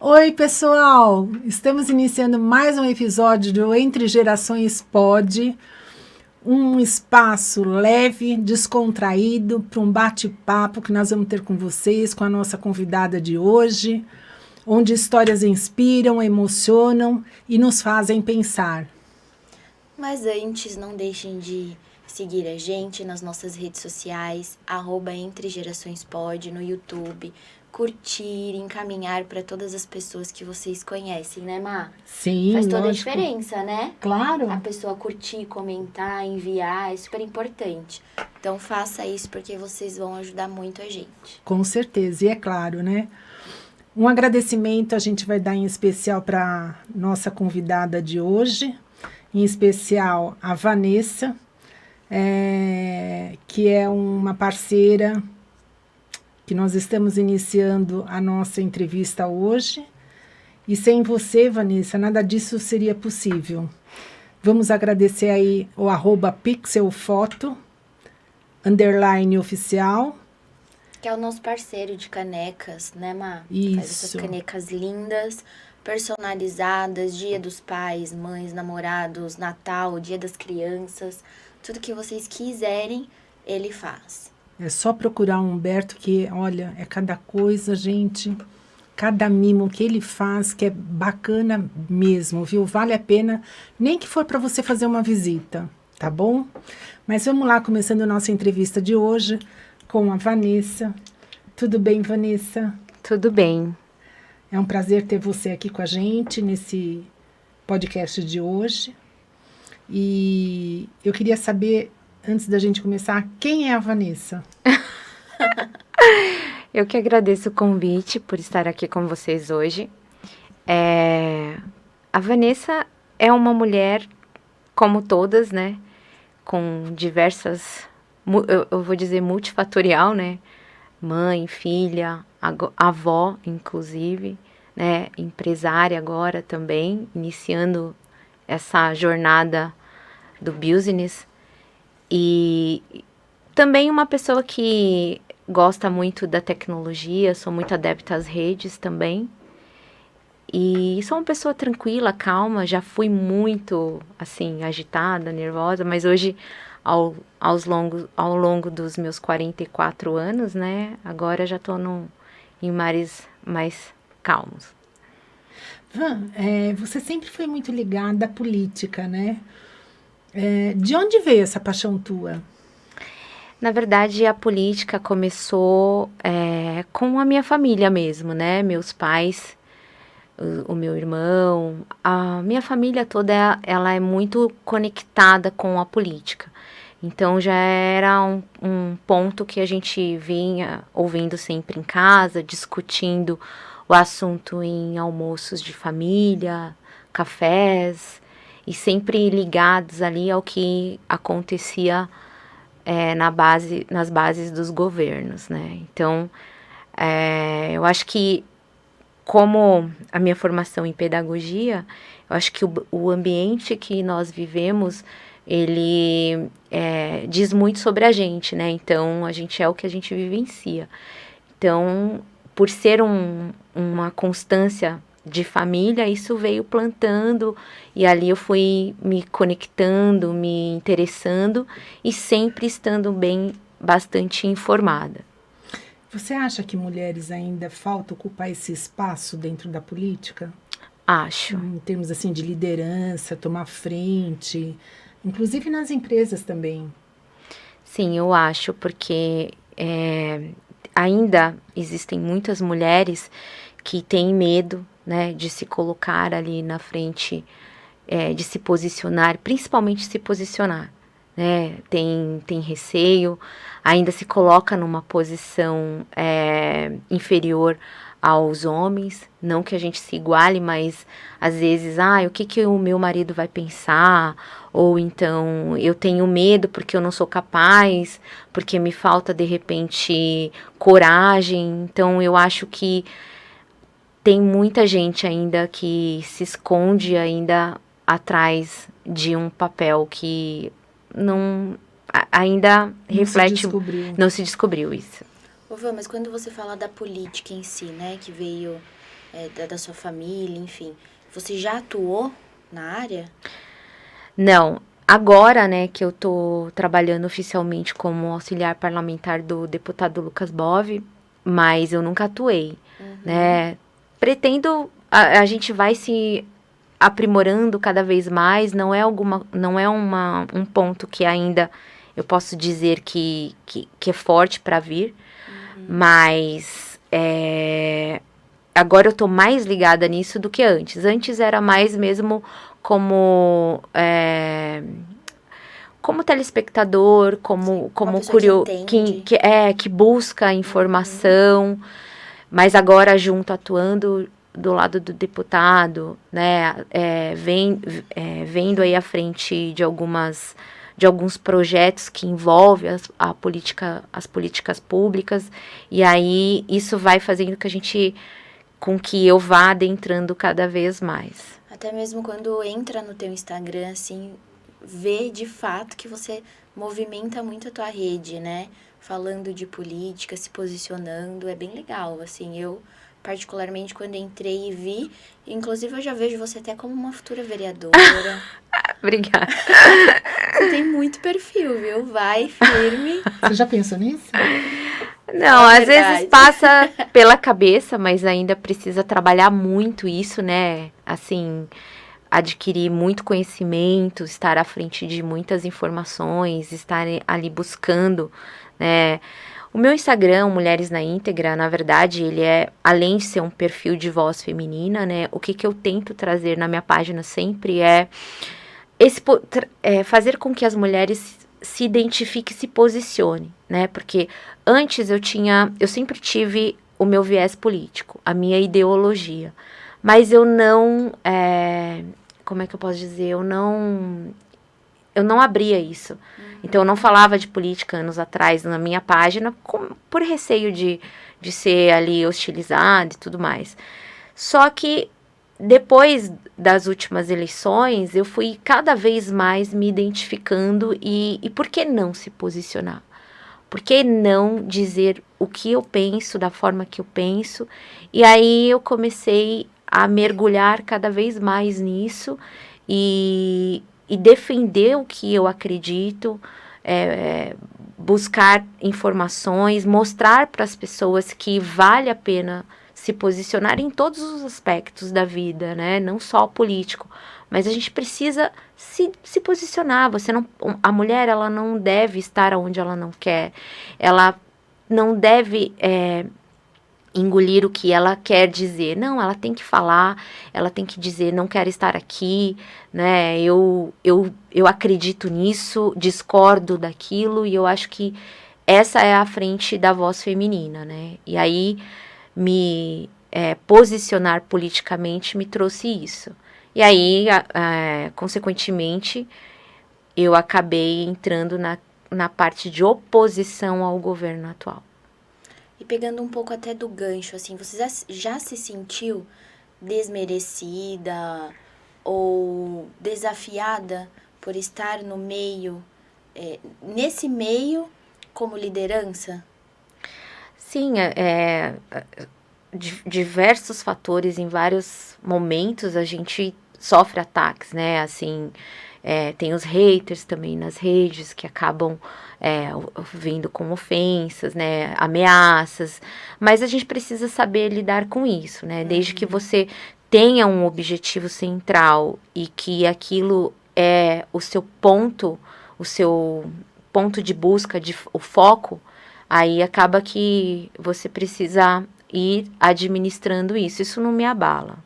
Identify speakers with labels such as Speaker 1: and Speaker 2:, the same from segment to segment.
Speaker 1: Oi, pessoal! Estamos iniciando mais um episódio do Entre Gerações Pod, um espaço leve, descontraído para um bate-papo que nós vamos ter com vocês, com a nossa convidada de hoje, onde histórias inspiram, emocionam e nos fazem pensar.
Speaker 2: Mas antes, não deixem de seguir a gente nas nossas redes sociais, @EntreGeraçõesPod no YouTube, curtir, encaminhar para todas as pessoas que vocês conhecem, né, Má?
Speaker 1: Sim,
Speaker 2: Faz toda
Speaker 1: lógico.
Speaker 2: a diferença, né?
Speaker 1: Claro.
Speaker 2: A pessoa curtir, comentar, enviar, é super importante. Então faça isso porque vocês vão ajudar muito a gente.
Speaker 1: Com certeza, e é claro, né? Um agradecimento a gente vai dar em especial para nossa convidada de hoje, em especial a Vanessa, que é uma parceira que nós estamos iniciando a nossa entrevista hoje. E sem você, Vanessa, nada disso seria possível. Vamos agradecer aí o @pixelfoto _oficial.
Speaker 2: Que é o nosso parceiro de canecas, né, Má?
Speaker 1: Isso.
Speaker 2: Faz essas canecas lindas, personalizadas, Dia dos Pais, mães, namorados, Natal, Dia das Crianças. Tudo que vocês quiserem, ele faz.
Speaker 1: É só procurar o Humberto que, olha, é cada coisa, gente, cada mimo que ele faz que é bacana mesmo, viu? Vale a pena, nem que for para você fazer uma visita, tá bom? Mas vamos lá, começando a nossa entrevista de hoje com a Vanessa. Tudo bem, Vanessa?
Speaker 3: Tudo bem.
Speaker 1: É um prazer ter você aqui com a gente nesse podcast de hoje. E eu queria saber, antes da gente começar, quem é a Vanessa?
Speaker 3: Eu que agradeço o convite por estar aqui com vocês hoje. A Vanessa é uma mulher, como todas, né? Com diversas, eu vou dizer multifatorial, né? Mãe, filha, avó, inclusive, né? Empresária agora também, iniciando essa jornada do business. E também uma pessoa que gosta muito da tecnologia, sou muito adepta às redes também. E sou uma pessoa tranquila, calma, já fui muito, assim, agitada, nervosa, mas hoje, ao longo dos meus 44 anos, né, agora já estou em mares mais calmos.
Speaker 1: Van, você sempre foi muito ligada à política, né? De onde veio essa paixão tua?
Speaker 3: Na verdade, a política começou com a minha família mesmo, né? Meus pais, o meu irmão, a minha família toda, ela é muito conectada com a política. Então, já era um ponto que a gente vinha ouvindo sempre em casa, discutindo o assunto em almoços de família, cafés, e sempre ligados ali ao que acontecia nas bases dos governos, né? Então, eu acho que, como a minha formação em pedagogia, eu acho que o ambiente que nós vivemos, ele diz muito sobre a gente, né? Então, a gente é o que a gente vivencia. Então, por ser uma constância de família, isso veio plantando, e ali eu fui me conectando, me interessando e sempre estando bastante informada.
Speaker 1: Você acha que mulheres ainda falta ocupar esse espaço dentro da política?
Speaker 3: Acho.
Speaker 1: Em termos assim de liderança, tomar frente, inclusive nas empresas também.
Speaker 3: Sim, eu acho, porque ainda existem muitas mulheres que têm medo, né, de se colocar ali na frente, de se posicionar, principalmente se posicionar, né, tem receio, ainda se coloca numa posição inferior aos homens, não que a gente se iguale, mas às vezes, o que o meu marido vai pensar, ou então eu tenho medo porque eu não sou capaz, porque me falta de repente coragem. Então eu acho que tem muita gente ainda que se esconde ainda atrás de um papel que ainda reflete, não se descobriu isso.
Speaker 2: Ô, Vã, mas quando você fala da política em si, né, que veio da sua família, enfim. Você já atuou na área?
Speaker 3: Não. Agora, né, que eu tô trabalhando oficialmente como auxiliar parlamentar do deputado Lucas Bove, mas eu nunca atuei, né? Pretendo, a gente vai se aprimorando cada vez mais, não é um ponto que ainda eu posso dizer que é forte para vir, mas agora eu tô mais ligada nisso do que antes. Antes era mais mesmo como telespectador, como curioso, que busca informação, mas agora junto, atuando do lado do deputado, né, vendo aí à frente de alguns projetos que envolvem as políticas públicas, e aí isso vai fazendo com que eu vá adentrando cada vez mais.
Speaker 2: Até mesmo quando entra no teu Instagram, assim, vê de fato que você movimenta muito a tua rede, né? Falando de política, se posicionando, é bem legal, assim, eu particularmente quando entrei e vi, inclusive eu já vejo você até como uma futura vereadora.
Speaker 3: Obrigada.
Speaker 2: Você tem muito perfil, viu? Vai firme.
Speaker 1: Você já pensou nisso?
Speaker 3: Não, às vezes passa pela cabeça, mas ainda precisa trabalhar muito isso, né? Assim, adquirir muito conhecimento, estar à frente de muitas informações, estar ali buscando, né? O meu Instagram, Mulheres na Íntegra, na verdade, ele além de ser um perfil de voz feminina, né? O que eu tento trazer na minha página sempre fazer com que as mulheres se identifiquem e se posicionem, né? Porque antes eu sempre tive o meu viés político, a minha ideologia, mas eu não, como é que eu posso dizer? Eu não abria isso. Então, eu não falava de política anos atrás na minha página, por receio de ser ali hostilizada e tudo mais. Só que, depois das últimas eleições, eu fui cada vez mais me identificando e por que não se posicionar? Por que não dizer o que eu penso, da forma que eu penso? E aí eu comecei a mergulhar cada vez mais nisso e defender o que eu acredito, buscar informações, mostrar para as pessoas que vale a pena se posicionar em todos os aspectos da vida, né? Não só político, mas a gente precisa se posicionar. A mulher, ela não deve estar onde ela não quer, ela não deve engolir o que ela quer dizer. Não, ela tem que falar, ela tem que dizer, não quero estar aqui, né? Eu acredito nisso, discordo daquilo, e eu acho que essa é a frente da voz feminina, né? E aí, me posicionar politicamente me trouxe isso. E aí, consequentemente, eu acabei entrando na parte de oposição ao governo atual.
Speaker 2: E pegando um pouco até do gancho, assim, você já se sentiu desmerecida ou desafiada por estar no meio, nesse meio como liderança?
Speaker 3: Sim, diversos fatores, em vários momentos a gente sofre ataques, né? Assim, tem os haters também nas redes que acabam vindo com ofensas, né? Ameaças, mas a gente precisa saber lidar com isso, né? Desde que você tenha um objetivo central e que aquilo é o seu ponto de busca, o foco, aí acaba que você precisa ir administrando isso. Isso não me abala.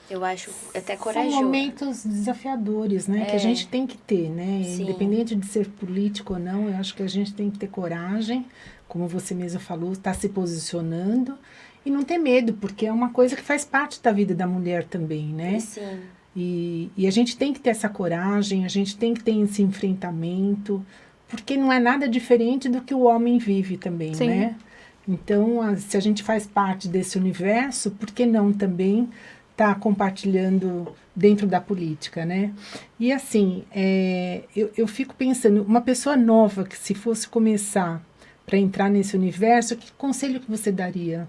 Speaker 2: Eu acho até corajoso.
Speaker 1: São momentos desafiadores, né? Que a gente tem que ter, né?
Speaker 2: Sim.
Speaker 1: Independente de ser político ou não, eu acho que a gente tem que ter coragem, como você mesma falou, estar se posicionando e não ter medo, porque é uma coisa que faz parte da vida da mulher também, né?
Speaker 2: Sim.
Speaker 1: E a gente tem que ter essa coragem, a gente tem que ter esse enfrentamento, porque não é nada diferente do que o homem vive também,
Speaker 3: Sim.
Speaker 1: né? Então, se a gente faz parte desse universo, por que não também estar compartilhando dentro da política, né? E assim, eu fico pensando, uma pessoa nova que se fosse começar para entrar nesse universo, que conselho que você daria?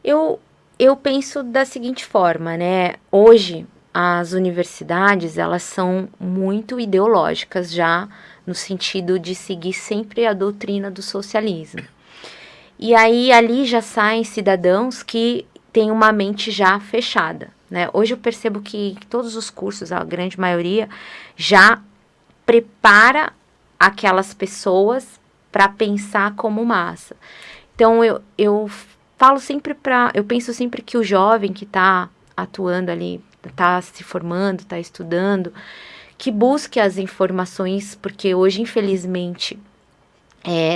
Speaker 3: Eu penso da seguinte forma, né? Hoje, as universidades, elas são muito ideológicas já, no sentido de seguir sempre a doutrina do socialismo. E aí, ali já saem cidadãos que têm uma mente já fechada, né? Hoje eu percebo que todos os cursos, a grande maioria, já prepara aquelas pessoas para pensar como massa. Então, eu falo sempre eu penso sempre que o jovem que está atuando ali, está se formando, está estudando, que busque as informações, porque hoje, infelizmente,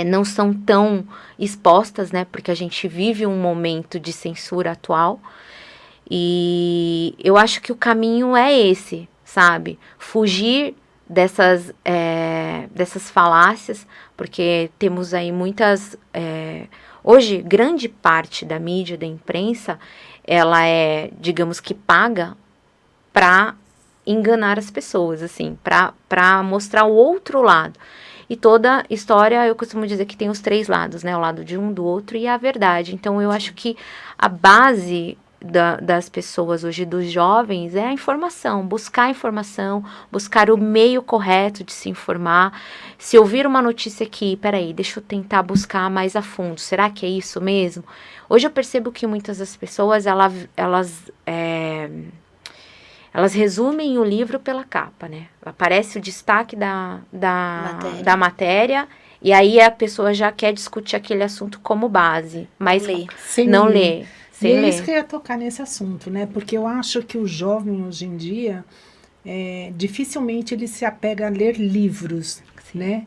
Speaker 3: não são tão expostas, né? Porque a gente vive um momento de censura atual. E eu acho que o caminho é esse, sabe? Fugir dessas falácias, porque temos aí muitas... hoje, grande parte da mídia, da imprensa, ela é, digamos que paga para enganar as pessoas, assim, para mostrar o outro lado. E toda história, eu costumo dizer que tem os 3 lados, né? O lado de um, do outro e a verdade. Então, eu acho que a base das pessoas hoje, dos jovens, é a informação, buscar o meio correto de se informar. Se ouvir uma notícia aqui, peraí, deixa eu tentar buscar mais a fundo, será que é isso mesmo? Hoje eu percebo que muitas das pessoas, elas resumem o livro pela capa, né? Aparece o destaque da matéria, e aí a pessoa já quer discutir aquele assunto como base, mas não lê.
Speaker 1: E é isso que eu ia tocar nesse assunto, né? Porque eu acho que o jovem hoje em dia, dificilmente ele se apega a ler livros, né?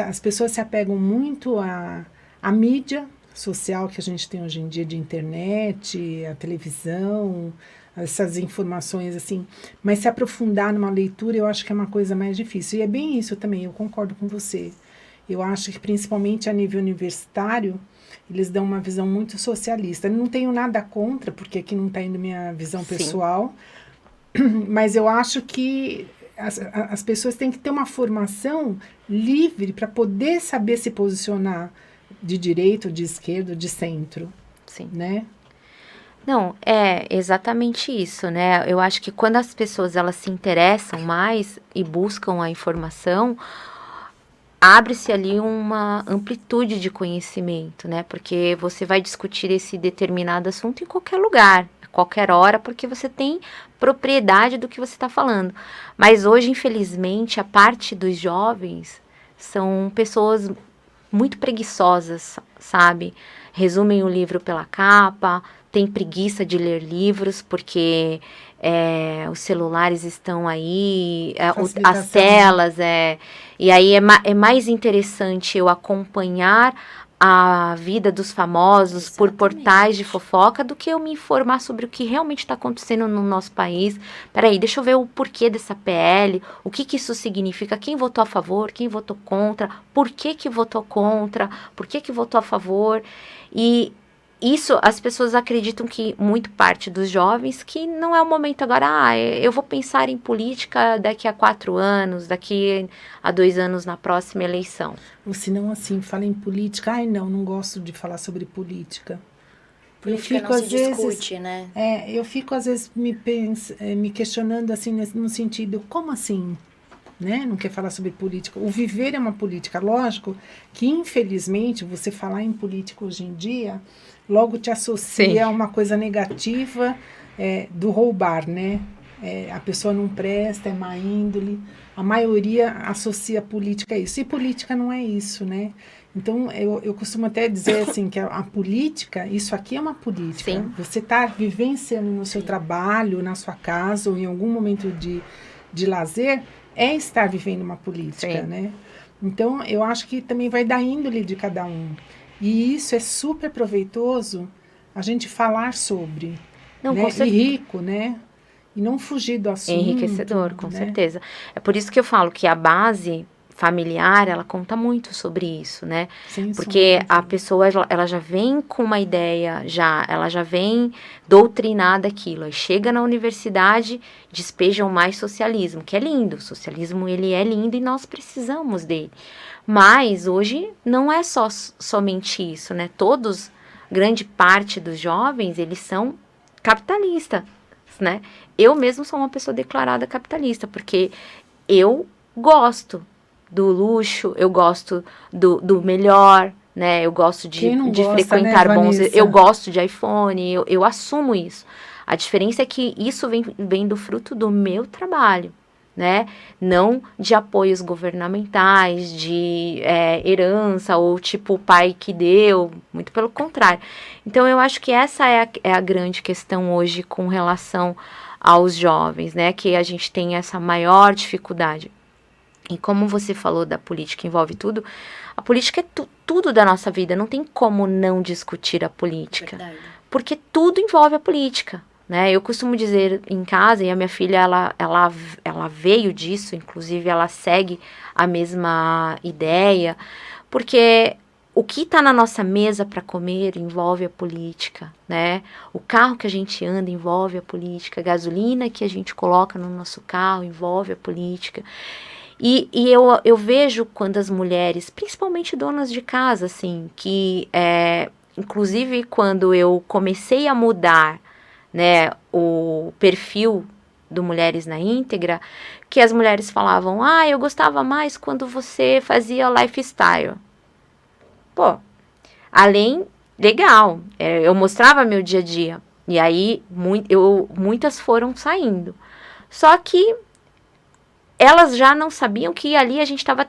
Speaker 1: As pessoas se apegam muito à mídia social que a gente tem hoje em dia, de internet, a televisão, essas informações assim. Mas se aprofundar numa leitura, eu acho que é uma coisa mais difícil. E é bem isso também, eu concordo com você. Eu acho que principalmente a nível universitário, eles dão uma visão muito socialista. Eu não tenho nada contra, porque aqui não está indo minha visão pessoal, mas eu acho que as pessoas têm que ter uma formação livre para poder saber se posicionar de direita, de esquerda, de centro.
Speaker 3: Sim.
Speaker 1: Né?
Speaker 3: Não, é exatamente isso, né? Eu acho que quando as pessoas elas se interessam mais e buscam a informação, abre-se ali uma amplitude de conhecimento, né? Porque você vai discutir esse determinado assunto em qualquer lugar, a qualquer hora, porque você tem propriedade do que você está falando. Mas hoje, infelizmente, a parte dos jovens são pessoas muito preguiçosas, sabe? Resumem o livro pela capa, têm preguiça de ler livros, porque os celulares estão aí, as telas, e aí é mais interessante eu acompanhar a vida dos famosos por portais de fofoca do que eu me informar sobre o que realmente está acontecendo no nosso país. Peraí, deixa eu ver o porquê dessa PL, o que isso significa, quem votou a favor, quem votou contra, por que votou contra, por que votou a favor. E isso, as pessoas acreditam que muito parte dos jovens, que não é o momento agora, eu vou pensar em política daqui a 4 anos, daqui a 2 anos na próxima eleição.
Speaker 1: Ou se não, assim, fala em política, não gosto de falar sobre política.
Speaker 2: Política não se discute, né?
Speaker 1: Eu fico às vezes me questionando assim, no sentido, como assim? Né? Não quer falar sobre política. O viver é uma política. Lógico que, infelizmente, você falar em política hoje em dia, logo te associa a uma coisa negativa do roubar, né? A pessoa não presta, é má índole. A maioria associa política a isso. E política não é isso, né? Então, eu costumo até dizer assim, que a política, isso aqui é uma política.
Speaker 3: Sim.
Speaker 1: Você está vivenciando no seu trabalho, na sua casa, ou em algum momento de lazer, é estar vivendo uma política, né? Então, eu acho que também vai da índole de cada um. E isso é super proveitoso a gente falar sobre.
Speaker 3: Não,
Speaker 1: né?
Speaker 3: com certeza.
Speaker 1: E rico, né? E não fugir do assunto.
Speaker 3: Enriquecedor, com
Speaker 1: né?
Speaker 3: certeza. É por isso que eu falo que a base familiar, ela conta muito sobre isso, né? Porque a pessoa, ela já vem com uma ideia, ela já vem doutrinada aquilo. Aí chega na universidade, despejam mais socialismo, que é lindo. O socialismo, ele é lindo e nós precisamos dele. Mas hoje não é somente isso, né? Todos grande parte dos jovens, eles são capitalistas, né? Eu mesmo sou uma pessoa declarada capitalista, porque eu gosto do luxo, eu gosto do melhor, né? Eu gosto de
Speaker 1: gosta,
Speaker 3: frequentar
Speaker 1: né,
Speaker 3: bons...
Speaker 1: Vanessa?
Speaker 3: Eu gosto de iPhone, eu assumo isso. A diferença é que isso vem do fruto do meu trabalho, né? Não de apoios governamentais, de herança, ou tipo o pai que deu, muito pelo contrário. Então, eu acho que essa é a grande questão hoje com relação aos jovens, né? Que a gente tem essa maior dificuldade. E como você falou da política, envolve tudo, a política é tudo da nossa vida, não tem como não discutir a política.
Speaker 2: Verdade.
Speaker 3: Porque tudo envolve a política, né? Eu costumo dizer em casa, e a minha filha, ela veio disso, inclusive ela segue a mesma ideia, porque o que está na nossa mesa para comer envolve a política, né? O carro que a gente anda envolve a política, a gasolina que a gente coloca no nosso carro envolve a política. E eu vejo quando as mulheres, principalmente donas de casa, assim, que, inclusive, quando eu comecei a mudar, né, o perfil do Mulheres na Íntegra, que as mulheres falavam, eu gostava mais quando você fazia lifestyle. Pô, legal, eu mostrava meu dia a dia, e aí muitas foram saindo. Só que elas já não sabiam que ali a gente estava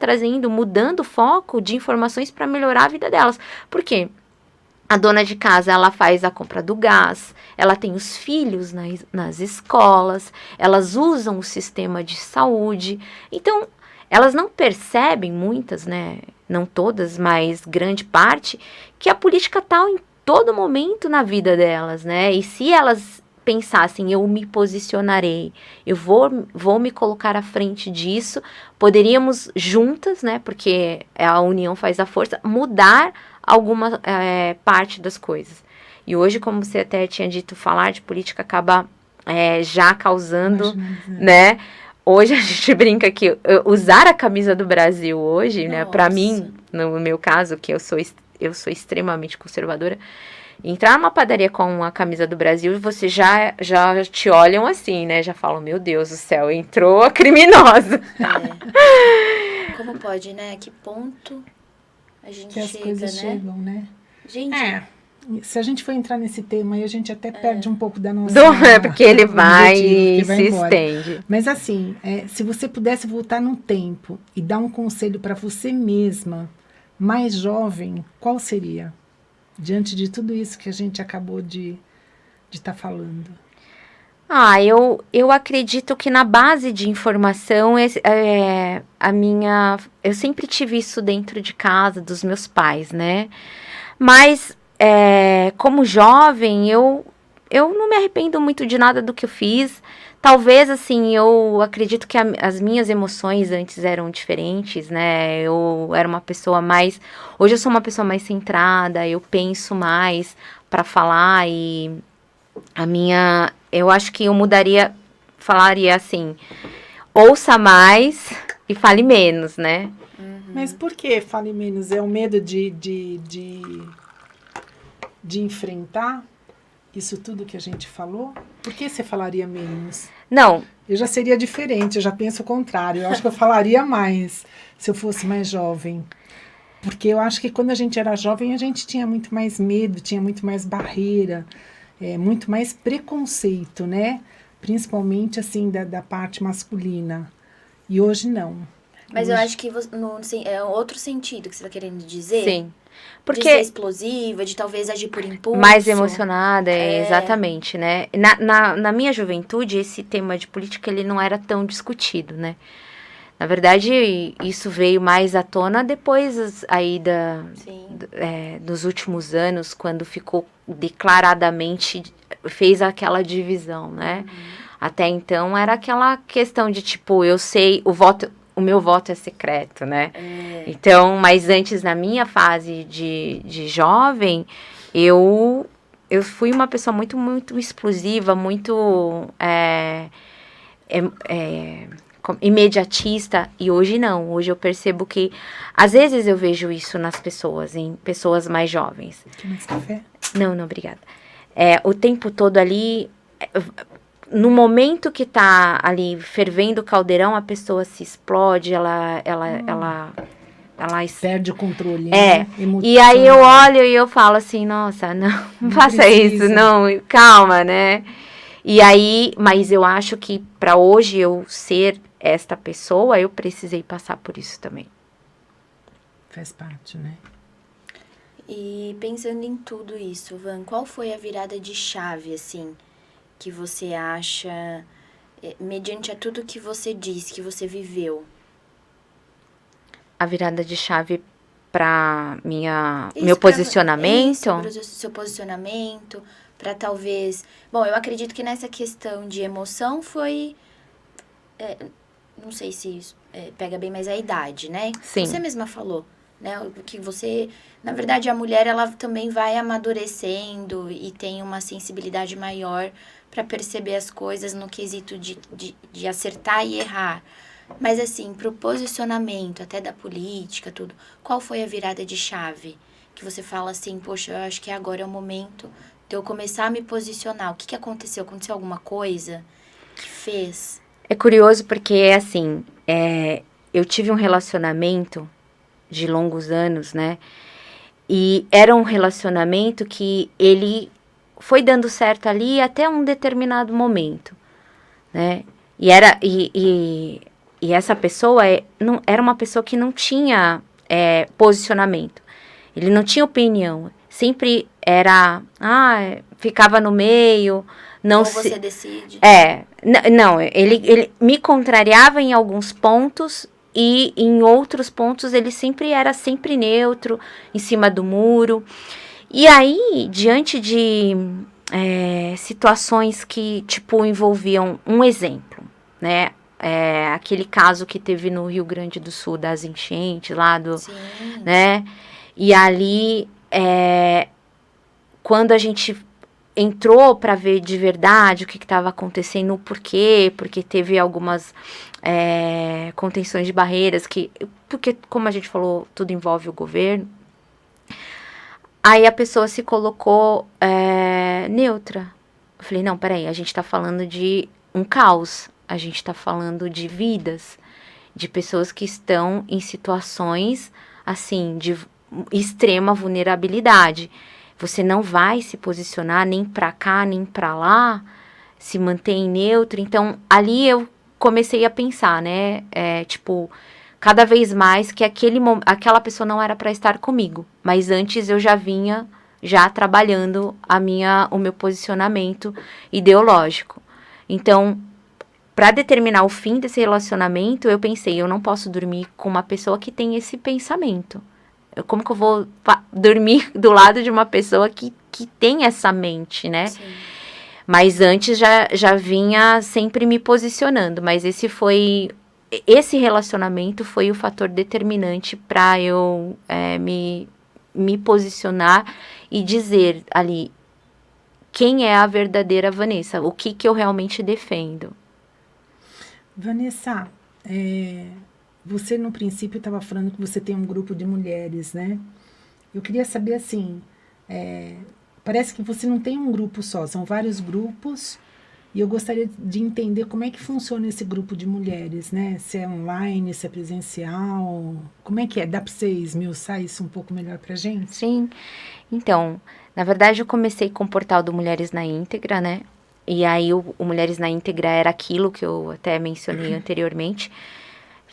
Speaker 3: mudando o foco de informações para melhorar a vida delas. Por quê? A dona de casa, ela faz a compra do gás, ela tem os filhos nas escolas, elas usam o sistema de saúde. Então, elas não percebem, muitas, né? Não todas, mas grande parte, que a política está em todo momento na vida delas, né? E se elas pensassem, eu me posicionarei, eu vou me colocar à frente disso, poderíamos juntas, né, porque a união faz a força, mudar alguma parte das coisas. E hoje, como você até tinha dito, falar de política acaba já causando, né? Hoje a gente brinca que usar a camisa do Brasil hoje, né, para mim, no meu caso, que eu sou extremamente conservadora, entrar numa padaria com a camisa do Brasil, você já te olham assim, né? Já falam, meu Deus do céu, entrou a criminosa.
Speaker 2: Como pode, né? A que ponto a gente
Speaker 1: que as coisas chegam, né?
Speaker 2: Gente...
Speaker 1: Se a gente for entrar nesse tema aí, a gente até perde um pouco da nossa...
Speaker 3: porque ele vai
Speaker 1: e
Speaker 3: se estende.
Speaker 1: Mas assim, se você pudesse voltar no tempo e dar um conselho para você mesma, mais jovem, qual seria? Diante de tudo isso que a gente acabou de estar falando.
Speaker 3: Eu acredito que na base de informação, eu sempre tive isso dentro de casa, dos meus pais, né? Mas, como jovem, eu não me arrependo muito de nada do que eu fiz. Talvez, assim, eu acredito que as minhas emoções antes eram diferentes, né? Eu era uma pessoa mais... Hoje eu sou uma pessoa mais centrada, eu penso mais para falar e eu acho que eu falaria assim, ouça mais e fale menos, né?
Speaker 1: Mas por que fale menos? É o medo de enfrentar isso tudo que a gente falou? Por que você falaria menos?
Speaker 3: Não.
Speaker 1: Eu já seria diferente, eu já penso o contrário. Eu acho que eu falaria mais se eu fosse mais jovem. Porque eu acho que quando a gente era jovem, a gente tinha muito mais medo, tinha muito mais barreira, muito mais preconceito, né? Principalmente, assim, da parte masculina. E hoje não.
Speaker 2: Mas eu acho que é outro sentido que você está querendo dizer.
Speaker 3: Sim. Porque
Speaker 2: de ser explosiva, de talvez agir por impulso.
Speaker 3: Mais emocionada, exatamente, né? Na minha juventude, esse tema de política, ele não era tão discutido, né? Na verdade, isso veio mais à tona depois aí dos últimos anos, quando ficou declaradamente, fez aquela divisão, né? Até então, era aquela questão de, tipo, eu sei, o meu voto é secreto, né? Então, mas antes, na minha fase de jovem, eu fui uma pessoa muito, muito explosiva, muito imediatista, e hoje não. Hoje eu percebo que, às vezes eu vejo isso nas pessoas, em pessoas mais jovens.
Speaker 1: Quer mais café?
Speaker 3: Não, obrigada. O tempo todo ali, no momento que tá ali fervendo o caldeirão, a pessoa se explode, ela
Speaker 1: Perde o controle,
Speaker 3: né?
Speaker 1: Emocional.
Speaker 3: E aí eu olho e eu falo assim, nossa, não faça
Speaker 1: precisa.
Speaker 3: isso, não, calma, né? E aí, mas eu acho que para hoje eu ser esta pessoa, eu precisei passar por isso também.
Speaker 1: Faz parte, né?
Speaker 2: E pensando em tudo isso, Van, qual foi a virada de chave, assim, que você acha, mediante a tudo que você disse, que você viveu?
Speaker 3: A virada de chave para meu posicionamento?
Speaker 2: Para o seu posicionamento, para talvez... Bom, eu acredito que nessa questão de emoção foi... não sei se isso pega bem, mas a idade, né?
Speaker 3: Sim.
Speaker 2: Você mesma falou, né? Que você... Na verdade, a mulher, ela também vai amadurecendo e tem uma sensibilidade maior para perceber as coisas no quesito de acertar e errar. Mas, assim, pro posicionamento, até da política, tudo, qual foi a virada de chave? Que você fala assim, poxa, eu acho que agora é o momento de eu começar a me posicionar. O que aconteceu? Aconteceu alguma coisa que fez?
Speaker 3: É curioso porque, assim, eu tive um relacionamento de longos anos, né? E era um relacionamento que ele foi dando certo ali até um determinado momento, né? E essa pessoa era uma pessoa que não tinha posicionamento. Ele não tinha opinião. Sempre era... ficava no meio... Não.
Speaker 2: Ou você decide.
Speaker 3: Não, ele me contrariava em alguns pontos e em outros pontos ele era sempre neutro, em cima do muro. E aí, diante de situações que, tipo, envolviam um exemplo, né? Aquele caso que teve no Rio Grande do Sul, das enchentes lá do...
Speaker 2: Sim.
Speaker 3: Né? E ali, quando a gente entrou para ver de verdade o que estava acontecendo, o porquê, porque teve algumas contenções de barreiras, porque, como a gente falou, tudo envolve o governo. Aí a pessoa se colocou neutra. Eu falei, não, peraí, a gente está falando de um caos, a gente está falando de vidas, de pessoas que estão em situações, assim, de extrema vulnerabilidade. Você não vai se posicionar nem para cá, nem para lá, se mantém neutro. Então, ali eu comecei a pensar, né? Tipo, cada vez mais que aquela pessoa não era para estar comigo. Mas antes eu já vinha trabalhando o meu posicionamento ideológico. Então, para determinar o fim desse relacionamento, eu pensei, eu não posso dormir com uma pessoa que tem esse pensamento. Como que eu vou dormir do lado de uma pessoa que tem essa mente, né?
Speaker 2: Sim.
Speaker 3: Mas antes já vinha sempre me posicionando. Mas esse relacionamento foi o fator determinante para eu me posicionar e dizer ali quem é a verdadeira Vanessa, o que eu realmente defendo.
Speaker 1: Vanessa, você no princípio estava falando que você tem um grupo de mulheres, né? Eu queria saber assim, parece que você não tem um grupo só, são vários grupos, e eu gostaria de entender como é que funciona esse grupo de mulheres, né? Se é online, se é presencial, como é que é? Dá para você esmiuçar isso um pouco melhor para a gente?
Speaker 3: Sim, então, na verdade eu comecei com o portal do Mulheres na Íntegra, né? E aí o Mulheres na Íntegra era aquilo que eu até mencionei anteriormente.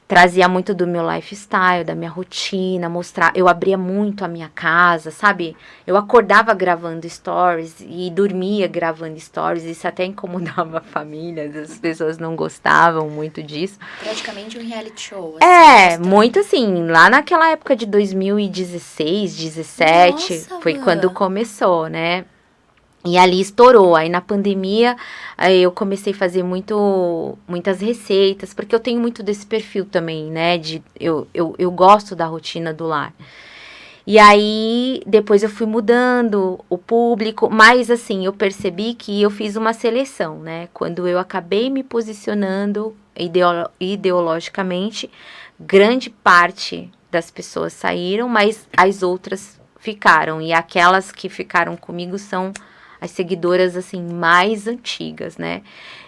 Speaker 3: Trazia muito do meu lifestyle, da minha rotina, eu abria muito a minha casa, sabe? Eu acordava gravando stories e dormia gravando stories, isso até incomodava a família, as pessoas não gostavam muito disso.
Speaker 2: Praticamente um reality show. Assim,
Speaker 3: muito assim, lá naquela época de 2016, 2017,
Speaker 2: Nossa,
Speaker 3: foi quando começou, né? E ali estourou. Aí na pandemia eu comecei a fazer muitas receitas, porque eu tenho muito desse perfil também, né? Eu gosto da rotina do lar. E aí, depois eu fui mudando o público, mas assim, eu percebi que eu fiz uma seleção, né? Quando eu acabei me posicionando ideologicamente, grande parte das pessoas saíram, mas as outras ficaram. E aquelas que ficaram comigo são as seguidoras, assim, mais antigas, né?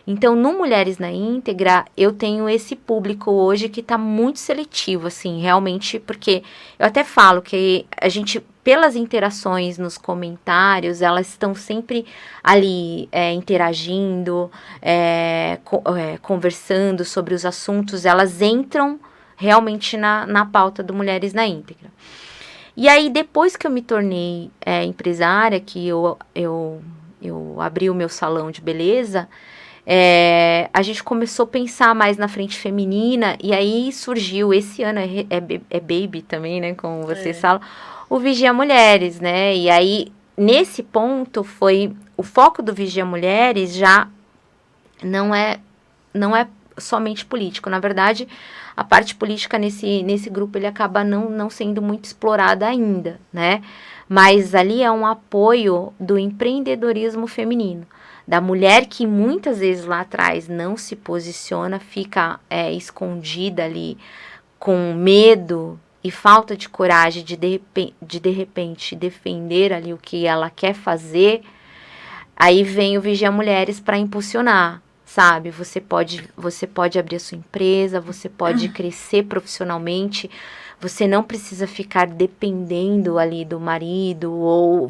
Speaker 3: Então, no Mulheres na Íntegra, eu tenho esse público hoje que tá muito seletivo, assim, realmente, porque eu até falo que a gente, pelas interações nos comentários, elas estão sempre ali interagindo, conversando sobre os assuntos, elas entram realmente na pauta do Mulheres na Íntegra. E aí, depois que eu me tornei empresária, que eu abri o meu salão de beleza, a gente começou a pensar mais na frente feminina, e aí surgiu, esse ano é baby também, né, como vocês falam, o Vigia Mulheres, né, e aí, nesse ponto, o foco do Vigia Mulheres já não é somente político, na verdade, a parte política nesse grupo, ele acaba não sendo muito explorada ainda, né, mas ali é um apoio do empreendedorismo feminino, da mulher que muitas vezes lá atrás não se posiciona, fica escondida ali com medo e falta de coragem de repente defender ali o que ela quer fazer. Aí vem o Vigia Mulheres para impulsionar, sabe? Você pode abrir a sua empresa, você pode crescer profissionalmente, você não precisa ficar dependendo ali do marido ou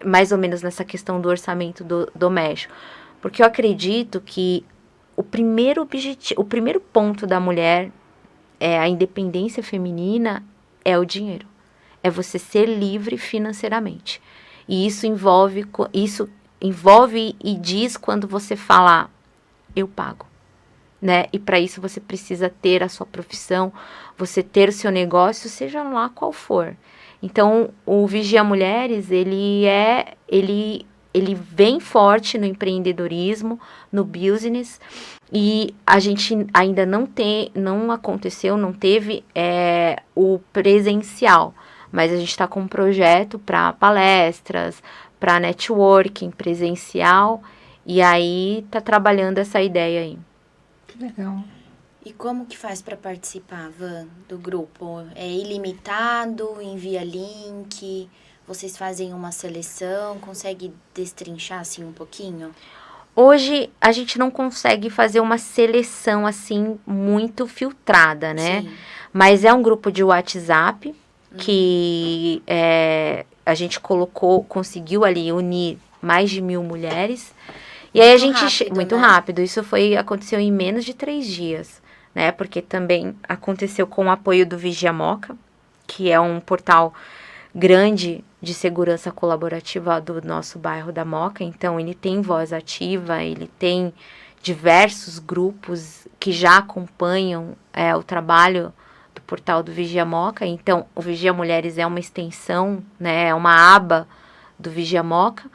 Speaker 3: mais ou menos nessa questão do orçamento doméstico. Porque eu acredito que o primeiro ponto da mulher, a independência feminina, é o dinheiro. É você ser livre financeiramente. E isso envolve e diz quando você fala, eu pago. Né? E para isso você precisa ter a sua profissão, você ter o seu negócio, seja lá qual for. Então, o Vigia Mulheres, ele vem forte no empreendedorismo, no business, e a gente ainda não teve o presencial, mas a gente está com um projeto para palestras, para networking presencial, e aí tá trabalhando essa ideia aí.
Speaker 1: Que legal.
Speaker 2: E como que faz para participar, Van, do grupo? É ilimitado? Envia link? Vocês fazem uma seleção? Consegue destrinchar assim um pouquinho?
Speaker 3: Hoje a gente não consegue fazer uma seleção assim muito filtrada, né? Sim. Mas é um grupo de WhatsApp que a gente conseguiu ali unir mais de 1.000 mulheres. E aí a gente... Muito rápido. Isso aconteceu em menos de 3 dias. Né, porque também aconteceu com o apoio do Vigia Moca, que é um portal grande de segurança colaborativa do nosso bairro da Moca. Então, ele tem voz ativa, ele tem diversos grupos que já acompanham o trabalho do portal do Vigia Moca. Então, o Vigia Mulheres é uma extensão, né, é uma aba do Vigia Moca.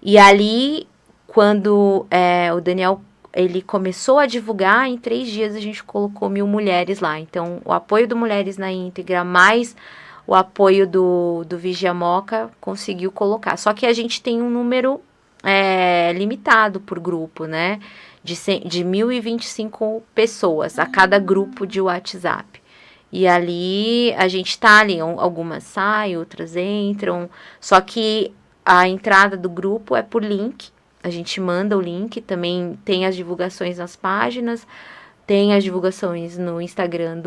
Speaker 3: E ali, quando o Daniel... ele começou a divulgar, em 3 dias a gente colocou 1.000 mulheres lá. Então, o apoio do Mulheres na Íntegra, mais o apoio do Vigia Moca, conseguiu colocar. Só que a gente tem um número limitado por grupo, né? De 1.025 pessoas a cada grupo de WhatsApp. E ali, a gente tá ali, algumas saem, outras entram. Só que a entrada do grupo é por link. A gente manda o link, também tem as divulgações nas páginas, tem as divulgações no Instagram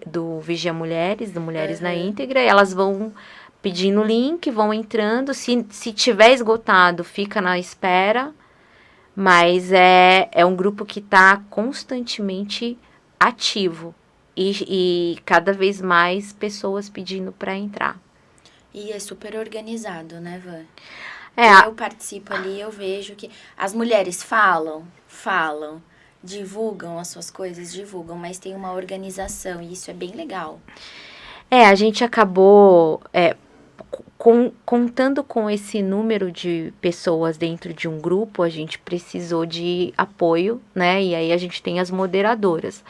Speaker 3: do Vigia Mulheres, do Mulheres na Íntegra, e elas vão pedindo o link, vão entrando, se tiver esgotado, fica na espera, mas é um grupo que está constantemente ativo, e cada vez mais pessoas pedindo para entrar.
Speaker 2: E é super organizado, né, Van? Eu participo ali, eu vejo que as mulheres falam, divulgam as suas coisas, mas tem uma organização e isso é bem legal.
Speaker 3: A gente acabou contando com esse número de pessoas dentro de um grupo, a gente precisou de apoio, né? E aí a gente tem as moderadoras.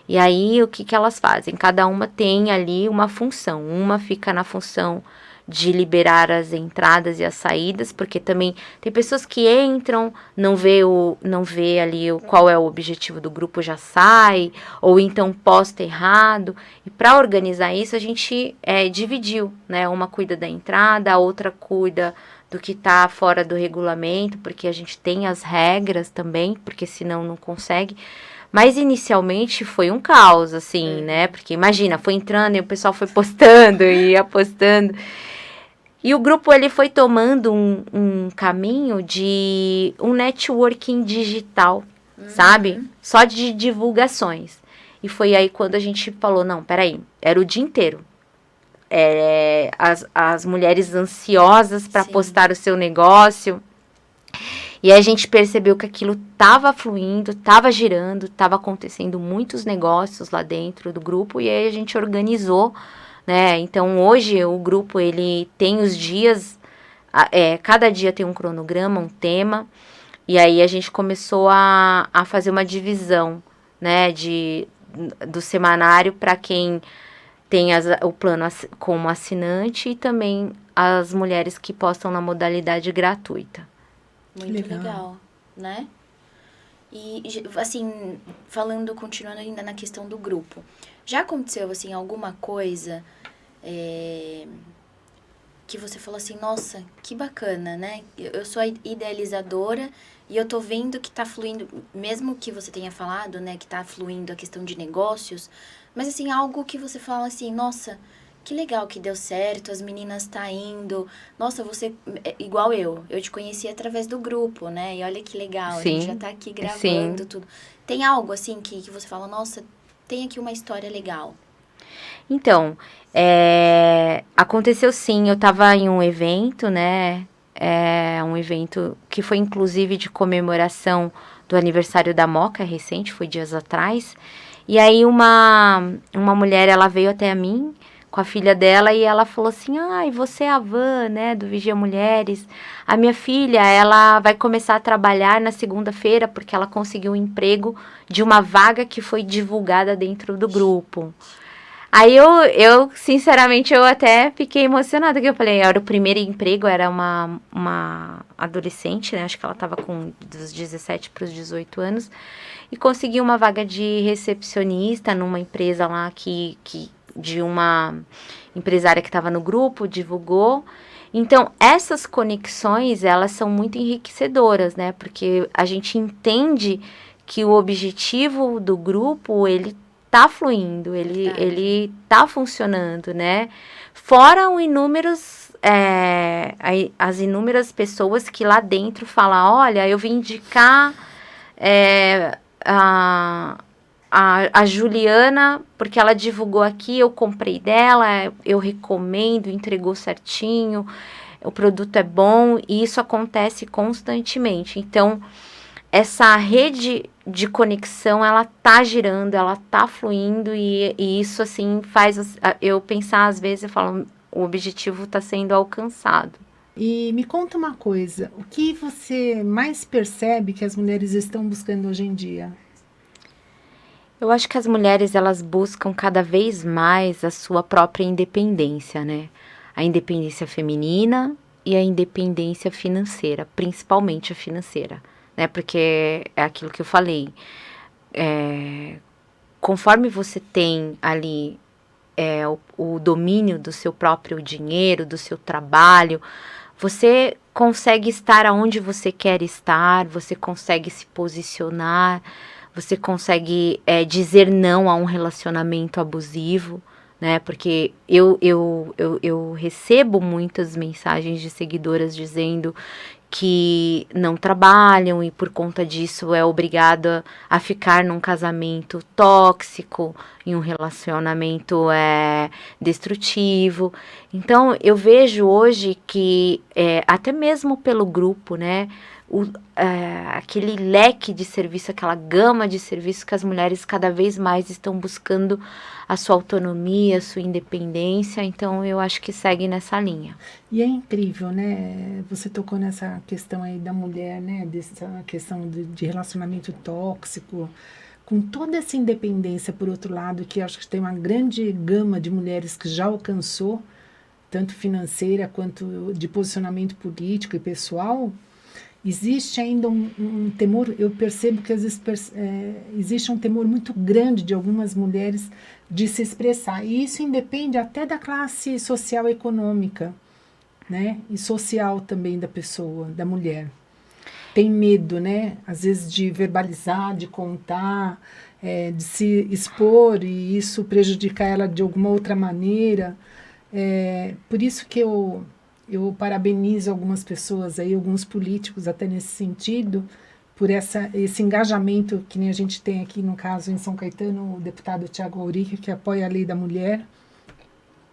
Speaker 3: E aí, o que que elas fazem? Cada uma tem ali uma função. Uma fica na função de liberar as entradas e as saídas, porque também tem pessoas que entram, não vê ali qual é o objetivo do grupo, já sai, ou então posta errado. E para organizar isso, a gente dividiu, né? Uma cuida da entrada, a outra cuida do que está fora do regulamento, porque a gente tem as regras também, porque senão não consegue. Mas inicialmente foi um caos, assim, né? Porque imagina, foi entrando e o pessoal foi postando e apostando. E o grupo ele foi tomando um caminho de um networking digital, sabe? Só de divulgações. E foi aí quando a gente falou, não, peraí, era o dia inteiro. As mulheres ansiosas para postar o seu negócio. E aí a gente percebeu que aquilo estava fluindo, estava girando, estava acontecendo muitos negócios lá dentro do grupo. E aí a gente organizou, né? Então hoje o grupo ele tem os dias, cada dia tem um cronograma, um tema. E aí a gente começou a fazer uma divisão, né, do semanário para quem tem o plano como assinante e também as mulheres que postam na modalidade gratuita.
Speaker 2: Muito legal, né? E, assim, continuando ainda na questão do grupo, já aconteceu, assim, alguma coisa que você falou assim, nossa, que bacana, né? Eu sou a idealizadora e eu tô vendo que tá fluindo, mesmo que você tenha falado, né, que tá fluindo a questão de negócios, mas, assim, algo que você fala assim, nossa, que legal que deu certo, as meninas tá indo. Nossa, você, igual eu te conheci através do grupo, né? E olha que legal, a gente já tá aqui gravando tudo. Tem algo, assim, que você fala, nossa, tem aqui uma história legal.
Speaker 3: Então, aconteceu sim, eu tava em um evento, né? Um evento que foi inclusive de comemoração do aniversário da Moca, recente, foi dias atrás. E aí uma mulher, ela veio até mim com a filha dela e ela falou assim, ai, você é a Van, né, do Vigia Mulheres. A minha filha, ela vai começar a trabalhar na segunda-feira porque ela conseguiu um emprego de uma vaga que foi divulgada dentro do grupo. Aí eu sinceramente, eu até fiquei emocionada, que eu falei, era o primeiro emprego, era uma adolescente, né, acho que ela estava com dos 17 para os 18 anos, e consegui uma vaga de recepcionista numa empresa lá de uma empresária que estava no grupo, divulgou. Então, essas conexões, elas são muito enriquecedoras, né, porque a gente entende que o objetivo do grupo, ele tá fluindo, ele tá funcionando, né? Fora as inúmeras pessoas que lá dentro falam, olha, eu vim indicar a Juliana, porque ela divulgou aqui, eu comprei dela, eu recomendo, entregou certinho, o produto é bom, e isso acontece constantemente. Então, essa rede de conexão, ela tá girando, ela tá fluindo e isso, assim, faz eu pensar, às vezes, eu falo, o objetivo tá sendo alcançado.
Speaker 1: E me conta uma coisa, o que você mais percebe que as mulheres estão buscando hoje em dia?
Speaker 3: Eu acho que as mulheres, elas buscam cada vez mais a sua própria independência, né? A independência feminina e a independência financeira, principalmente a financeira. Né, porque é aquilo que eu falei, conforme você tem ali o domínio do seu próprio dinheiro, do seu trabalho, você consegue estar aonde você quer estar, você consegue se posicionar, você consegue dizer não a um relacionamento abusivo, né, porque eu recebo muitas mensagens de seguidoras dizendo que não trabalham e por conta disso é obrigada a ficar num casamento tóxico, em um relacionamento destrutivo. Então, eu vejo hoje que, até mesmo pelo grupo, né, aquele leque de serviço, aquela gama de serviços que as mulheres cada vez mais estão buscando a sua autonomia, a sua independência, então eu acho que segue nessa linha.
Speaker 1: E é incrível, né? Você tocou nessa questão aí da mulher, né? Dessa questão de relacionamento tóxico, com toda essa independência, por outro lado, que eu acho que tem uma grande gama de mulheres que já alcançou, tanto financeira quanto de posicionamento político e pessoal, existe ainda um temor, eu percebo que às vezes existe um temor muito grande de algumas mulheres de se expressar, e isso independe até da classe social e econômica, né? E social também da pessoa, da mulher. Tem medo, né? Às vezes de verbalizar, de contar, de se expor e isso prejudicar ela de alguma outra maneira. Por isso que eu parabenizo algumas pessoas aí, alguns políticos até nesse sentido, por esse engajamento que nem a gente tem aqui, no caso, em São Caetano, o deputado Thiago Auric, que apoia a lei da mulher,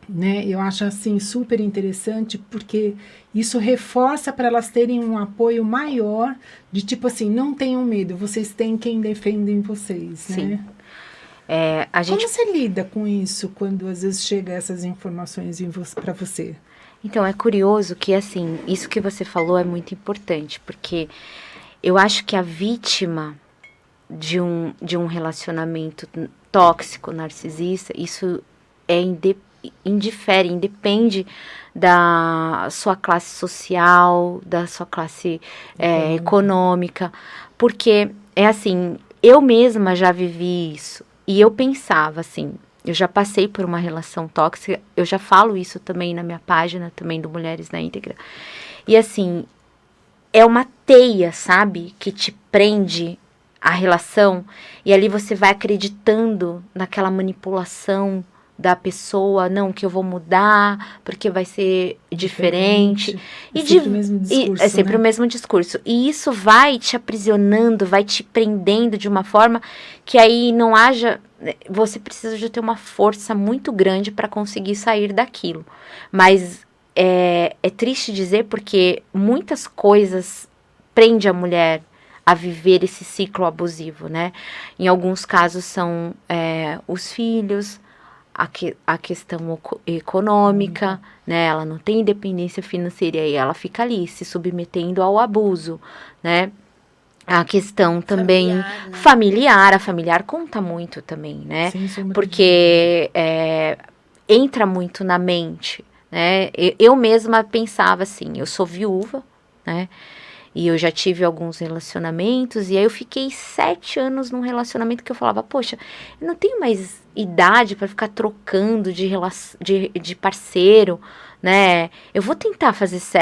Speaker 1: né? Eu acho assim super interessante, porque isso reforça para elas terem um apoio maior, de tipo assim, não tenham medo, vocês têm quem defendem vocês,
Speaker 3: Sim.
Speaker 1: né?
Speaker 3: Como
Speaker 1: você lida com isso quando às vezes chega essas informações para você?
Speaker 3: Então, é curioso que, assim, isso que você falou é muito importante, porque eu acho que a vítima de um relacionamento tóxico, narcisista, isso independe da sua classe social, da sua classe econômica, porque é assim, eu mesma já vivi isso, e eu pensava assim, eu já passei por uma relação tóxica, eu já falo isso também na minha página, também do Mulheres na Íntegra, e assim, é uma teia, sabe, que te prende a relação, e ali você vai acreditando naquela manipulação da pessoa, não, que eu vou mudar, porque vai ser diferente.
Speaker 1: É sempre o mesmo discurso,
Speaker 3: é sempre o mesmo discurso. E isso vai te aprisionando, vai te prendendo de uma forma que aí não haja... Você precisa de ter uma força muito grande para conseguir sair daquilo. Mas é triste dizer porque muitas coisas prendem a mulher a viver esse ciclo abusivo, né? Em alguns casos são os filhos, a questão econômica, né? Ela não tem independência financeira e ela fica ali se submetendo ao abuso, né? A questão também familiar, a familiar conta muito também, né? Porque entra muito na mente, né? Eu mesma pensava assim, eu sou viúva, né? E eu já tive alguns relacionamentos, e aí eu fiquei 7 anos num relacionamento que eu falava, poxa, eu não tenho mais idade para ficar trocando de parceiro, né? Eu vou tentar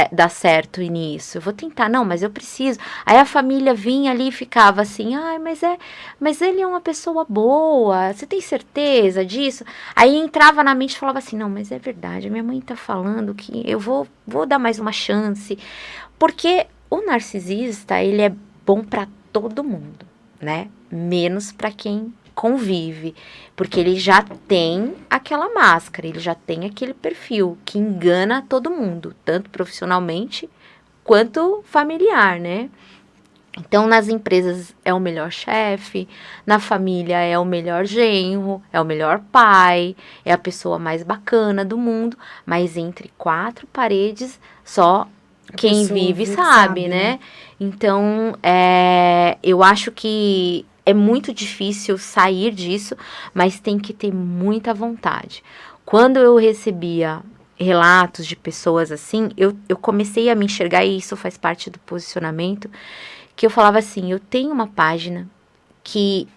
Speaker 3: dar certo nisso, eu vou tentar, não, mas eu preciso. Aí a família vinha ali e ficava assim, mas ele é uma pessoa boa, você tem certeza disso? Aí entrava na mente e falava assim, não, mas é verdade, minha mãe tá falando que eu vou dar mais uma chance, porque o narcisista, ele é bom para todo mundo, né? Menos para quem convive, porque ele já tem aquela máscara, ele já tem aquele perfil que engana todo mundo, tanto profissionalmente quanto familiar, né? Então, nas empresas é o melhor chefe, na família é o melhor genro, é o melhor pai, é a pessoa mais bacana do mundo, mas entre 4 paredes só quem vive sabe, né? Então, eu acho que é muito difícil sair disso, mas tem que ter muita vontade. Quando eu recebia relatos de pessoas assim, eu comecei a me enxergar, e isso faz parte do posicionamento, que eu falava assim, eu tenho uma página que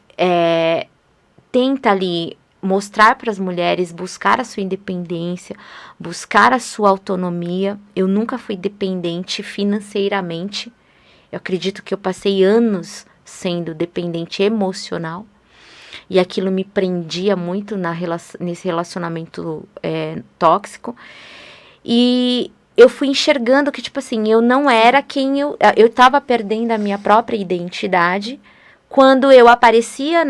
Speaker 3: tenta ali mostrar para as mulheres, buscar a sua independência, buscar a sua autonomia. Eu nunca fui dependente financeiramente. Eu acredito que eu passei anos sendo dependente emocional. E aquilo me prendia muito nesse relacionamento tóxico. E eu fui enxergando que, tipo assim, eu não era quem eu estava perdendo a minha própria identidade. Quando eu aparecia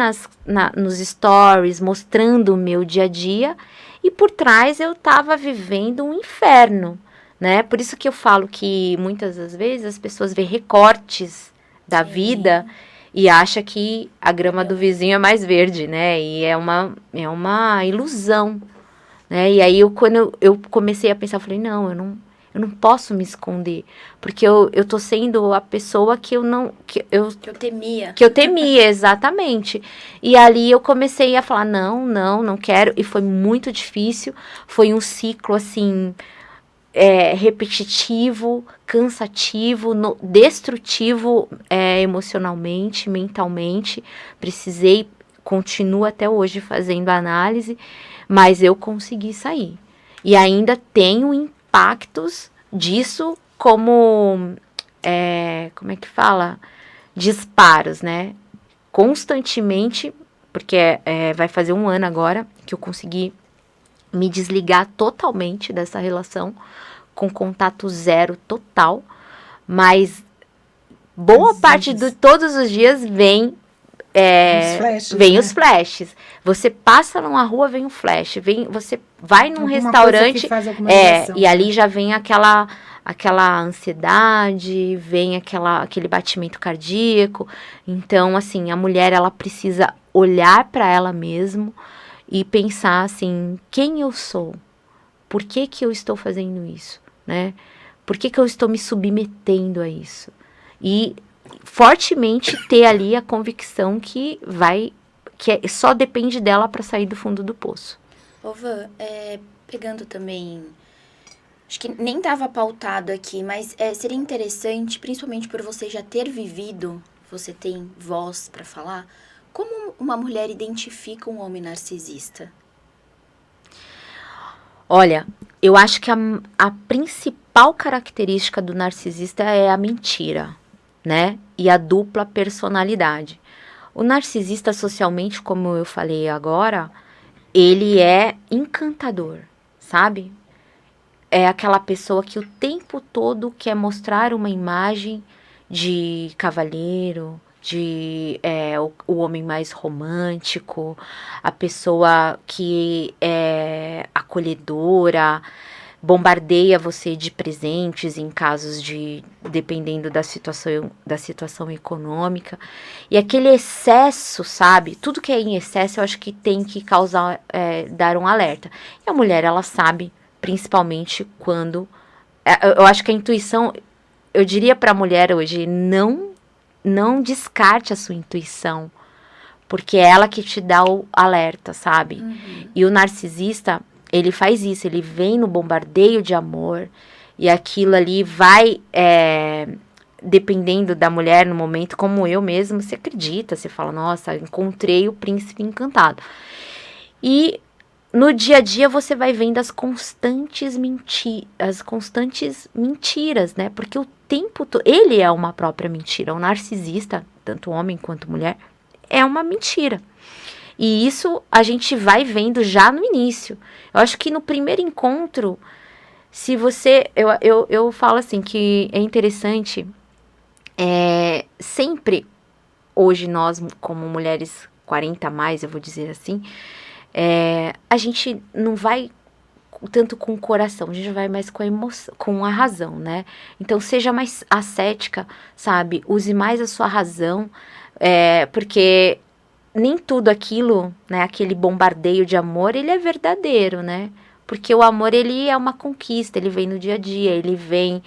Speaker 3: nos stories, mostrando o meu dia a dia, e por trás eu estava vivendo um inferno, né? Por isso que eu falo que muitas das vezes as pessoas veem recortes da vida e acham que a grama do vizinho é mais verde, né? E é uma ilusão, né? E aí, quando eu comecei a pensar, eu falei, não, Eu não posso me esconder, porque eu tô sendo a pessoa que eu não...
Speaker 2: Que eu temia.
Speaker 3: Que eu temia, exatamente. E ali eu comecei a falar, não quero. E foi muito difícil. Foi um ciclo, assim, repetitivo, cansativo, destrutivo emocionalmente, mentalmente. Precisei, continuo até hoje fazendo análise, mas eu consegui sair. E ainda tenho impactos disso como é que fala? Disparos, né? Constantemente, porque vai fazer 1 ano agora que eu consegui me desligar totalmente dessa relação, com contato zero total, mas boa parte de todos os dias vem os flashes. Você passa numa rua, vem um flash. Você vai num restaurante e ali já vem aquela ansiedade, vem aquele batimento cardíaco. Então, assim, a mulher, ela precisa olhar para ela mesma e pensar assim, quem eu sou? Por que eu estou fazendo isso, né? Por que eu estou me submetendo a isso? E fortemente ter ali a convicção que só depende dela para sair do fundo do poço.
Speaker 2: Ô Van, pegando também, acho que nem estava pautado aqui, mas seria interessante, principalmente por você já ter vivido, você tem voz para falar, como uma mulher identifica um homem narcisista?
Speaker 3: Olha, eu acho que a principal característica do narcisista é a mentira, né? E a dupla personalidade. O narcisista, socialmente, como eu falei agora, ele é encantador, sabe? É aquela pessoa que o tempo todo quer mostrar uma imagem de cavalheiro, de o homem mais romântico, a pessoa que é acolhedora, bombardeia você de presentes em casos dependendo da situação econômica. E aquele excesso, sabe? Tudo que é em excesso, eu acho que tem que dar um alerta. E a mulher, ela sabe, principalmente quando... eu acho que a intuição, eu diria para a mulher hoje, não descarte a sua intuição, porque é ela que te dá o alerta, sabe? Uhum. E o narcisista, ele faz isso, ele vem no bombardeio de amor, e aquilo ali vai, dependendo da mulher no momento, como eu mesmo, você acredita, você fala, nossa, encontrei o príncipe encantado. E no dia a dia você vai vendo as constantes mentiras, né? Porque o tempo todo, ele é uma própria mentira. O narcisista, tanto homem quanto mulher, é uma mentira. E isso a gente vai vendo já no início. Eu acho que no primeiro encontro, se você... Eu falo assim, que é interessante, sempre, hoje nós, como mulheres 40 a mais, eu vou dizer assim, a gente não vai tanto com o coração, a gente vai mais com a emoção, com a razão, né? Então, seja mais ascética, sabe? Use mais a sua razão, porque nem tudo aquilo, né? Aquele bombardeio de amor, ele é verdadeiro, né? Porque o amor, ele é uma conquista, ele vem no dia a dia, ele vem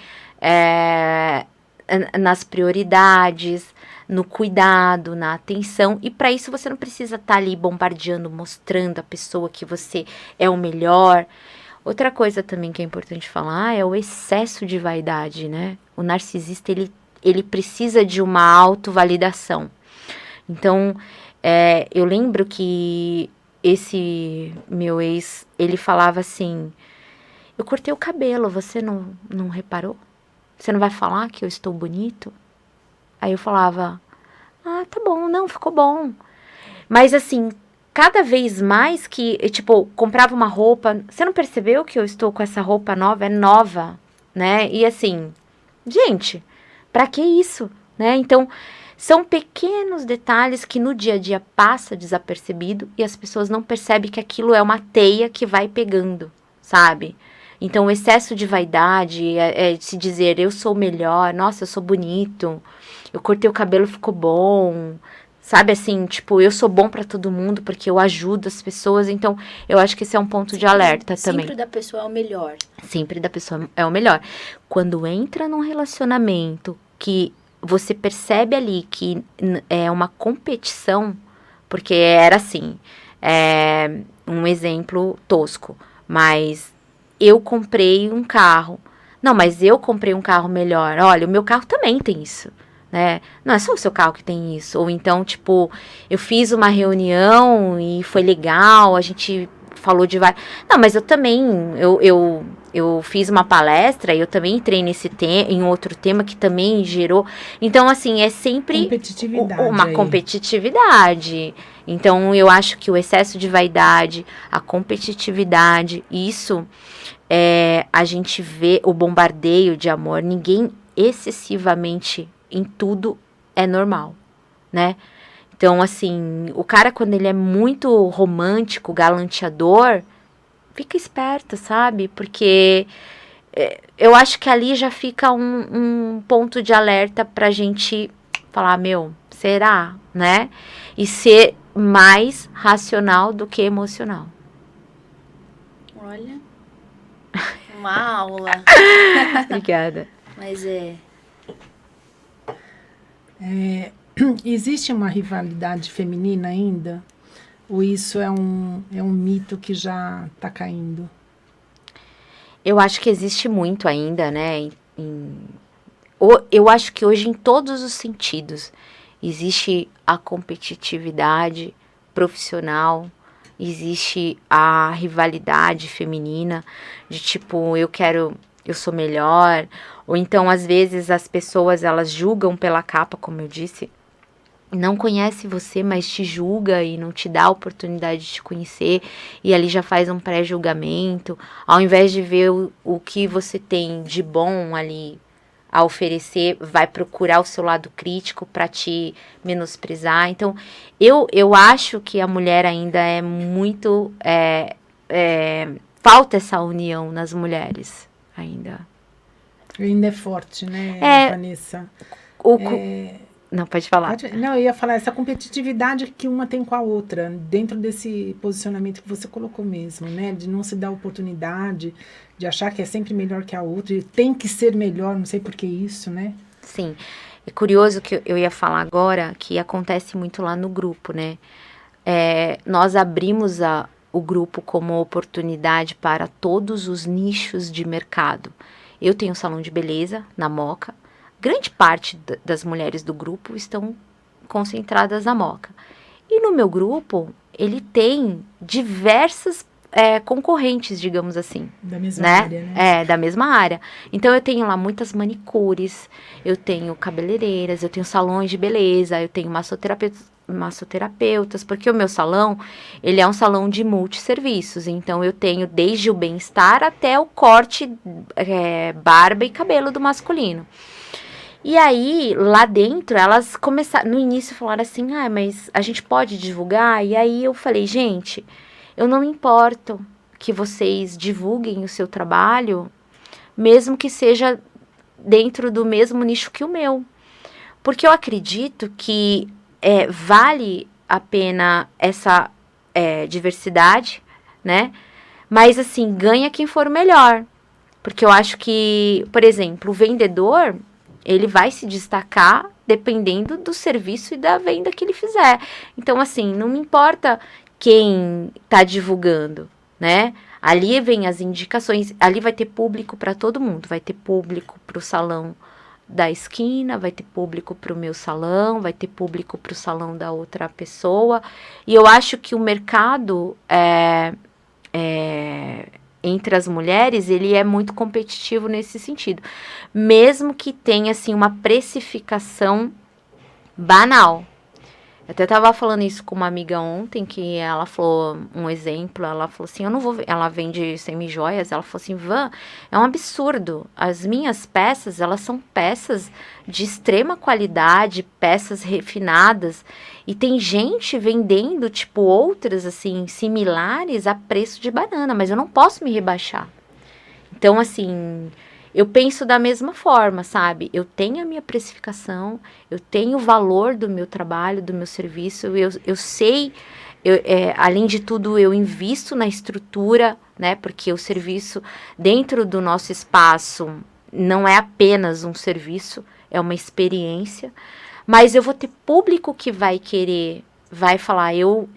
Speaker 3: nas prioridades, no cuidado, na atenção, e para isso você não precisa estar ali bombardeando, mostrando a pessoa que você é o melhor. Outra coisa também que é importante falar é o excesso de vaidade, né? O narcisista, ele precisa de uma autovalidação. Então, eu lembro que esse meu ex, ele falava assim, eu cortei o cabelo, você não reparou? Você não vai falar que eu estou bonito? Aí eu falava, tá bom, não, ficou bom. Mas assim, cada vez mais que, tipo, comprava uma roupa, você não percebeu que eu estou com essa roupa nova? É nova, né? E assim, gente, pra que isso, né? Então, são pequenos detalhes que no dia a dia passa desapercebido e as pessoas não percebem que aquilo é uma teia que vai pegando, sabe? Então, o excesso de vaidade, de se dizer, eu sou melhor, nossa, eu sou bonito, eu cortei o cabelo, ficou bom, Sabe, assim, tipo, eu sou bom pra todo mundo porque eu ajudo as pessoas. Então, eu acho que esse é um ponto de alerta também.
Speaker 2: Sempre da pessoa é o melhor.
Speaker 3: Sempre da pessoa é o melhor. Quando entra num relacionamento que você percebe ali que é uma competição, porque era assim, um exemplo tosco, mas eu comprei um carro. Não, mas eu comprei um carro melhor. Olha, o meu carro também tem isso, né? Não é só o seu carro que tem isso. Ou então, tipo, eu fiz uma reunião e foi legal, a gente falou de vários... Não, mas eu também, eu fiz uma palestra e eu também entrei em outro tema que também gerou... Então, assim, é sempre uma competitividade. Então, eu acho que o excesso de vaidade, a competitividade, isso... a gente vê o bombardeio de amor, ninguém excessivamente em tudo é normal, né? Então, assim, o cara quando ele é muito romântico, galanteador, fica esperto, sabe? Porque eu acho que ali já fica um ponto de alerta pra gente falar, meu, será, né? E ser mais racional do que emocional.
Speaker 2: Olha... Uma aula.
Speaker 3: Obrigada.
Speaker 2: Mas
Speaker 1: existe uma rivalidade feminina ainda? Ou isso é um mito que já está caindo?
Speaker 3: Eu acho que existe muito ainda, né? Eu acho que hoje em todos os sentidos existe a competitividade profissional, existe a rivalidade feminina, de tipo, eu sou melhor, ou então às vezes as pessoas elas julgam pela capa, como eu disse, não conhece você, mas te julga e não te dá a oportunidade de te conhecer, e ali já faz um pré-julgamento, ao invés de ver o que você tem de bom ali a oferecer, vai procurar o seu lado crítico para te menosprezar. Então, eu acho que a mulher ainda é muito... falta essa união nas mulheres, ainda.
Speaker 1: Ainda é forte, né, Vanessa?
Speaker 3: Não, pode falar.
Speaker 1: Não, eu ia falar, essa competitividade que uma tem com a outra, dentro desse posicionamento que você colocou mesmo, né? De não se dar oportunidade, de achar que é sempre melhor que a outra, e tem que ser melhor, não sei por que isso, né?
Speaker 3: Sim. É curioso que eu ia falar agora, que acontece muito lá no grupo, né? Nós abrimos o grupo como oportunidade para todos os nichos de mercado. Eu tenho um salão de beleza na Moca. Grande parte das mulheres do grupo estão concentradas na Moca. E no meu grupo, ele tem diversas concorrentes, digamos assim.
Speaker 1: Da mesma área, né?
Speaker 3: Da mesma área. Então, eu tenho lá muitas manicures, eu tenho cabeleireiras, eu tenho salões de beleza, eu tenho massoterapeutas, porque o meu salão, ele é um salão de multisserviços. Então, eu tenho desde o bem-estar até o corte, barba e cabelo do masculino. E aí, lá dentro, elas começaram, no início falaram assim, mas a gente pode divulgar? E aí eu falei, gente, eu não me importo que vocês divulguem o seu trabalho, mesmo que seja dentro do mesmo nicho que o meu. Porque eu acredito que vale a pena essa diversidade, né? Mas assim, ganha quem for o melhor. Porque eu acho que, por exemplo, o vendedor... ele vai se destacar dependendo do serviço e da venda que ele fizer. Então, assim, não me importa quem está divulgando, né? Ali vem as indicações, ali vai ter público para todo mundo. Vai ter público para o salão da esquina, vai ter público para o meu salão, vai ter público para o salão da outra pessoa. E eu acho que o mercado entre as mulheres, ele é muito competitivo nesse sentido. Mesmo que tenha, assim, uma precificação banal. Eu até estava falando isso com uma amiga ontem, que ela falou um exemplo, ela falou assim, ela vende semi-joias, ela falou assim, Van, é um absurdo, as minhas peças, elas são peças de extrema qualidade, peças refinadas, e tem gente vendendo, tipo, outras, assim, similares a preço de banana, mas eu não posso me rebaixar. Então, assim, eu penso da mesma forma, sabe? Eu tenho a minha precificação, eu tenho o valor do meu trabalho, do meu serviço, eu sei, além de tudo, eu invisto na estrutura, né? Porque o serviço dentro do nosso espaço não é apenas um serviço, é uma experiência, mas eu vou ter público que vai querer, vai falar, eu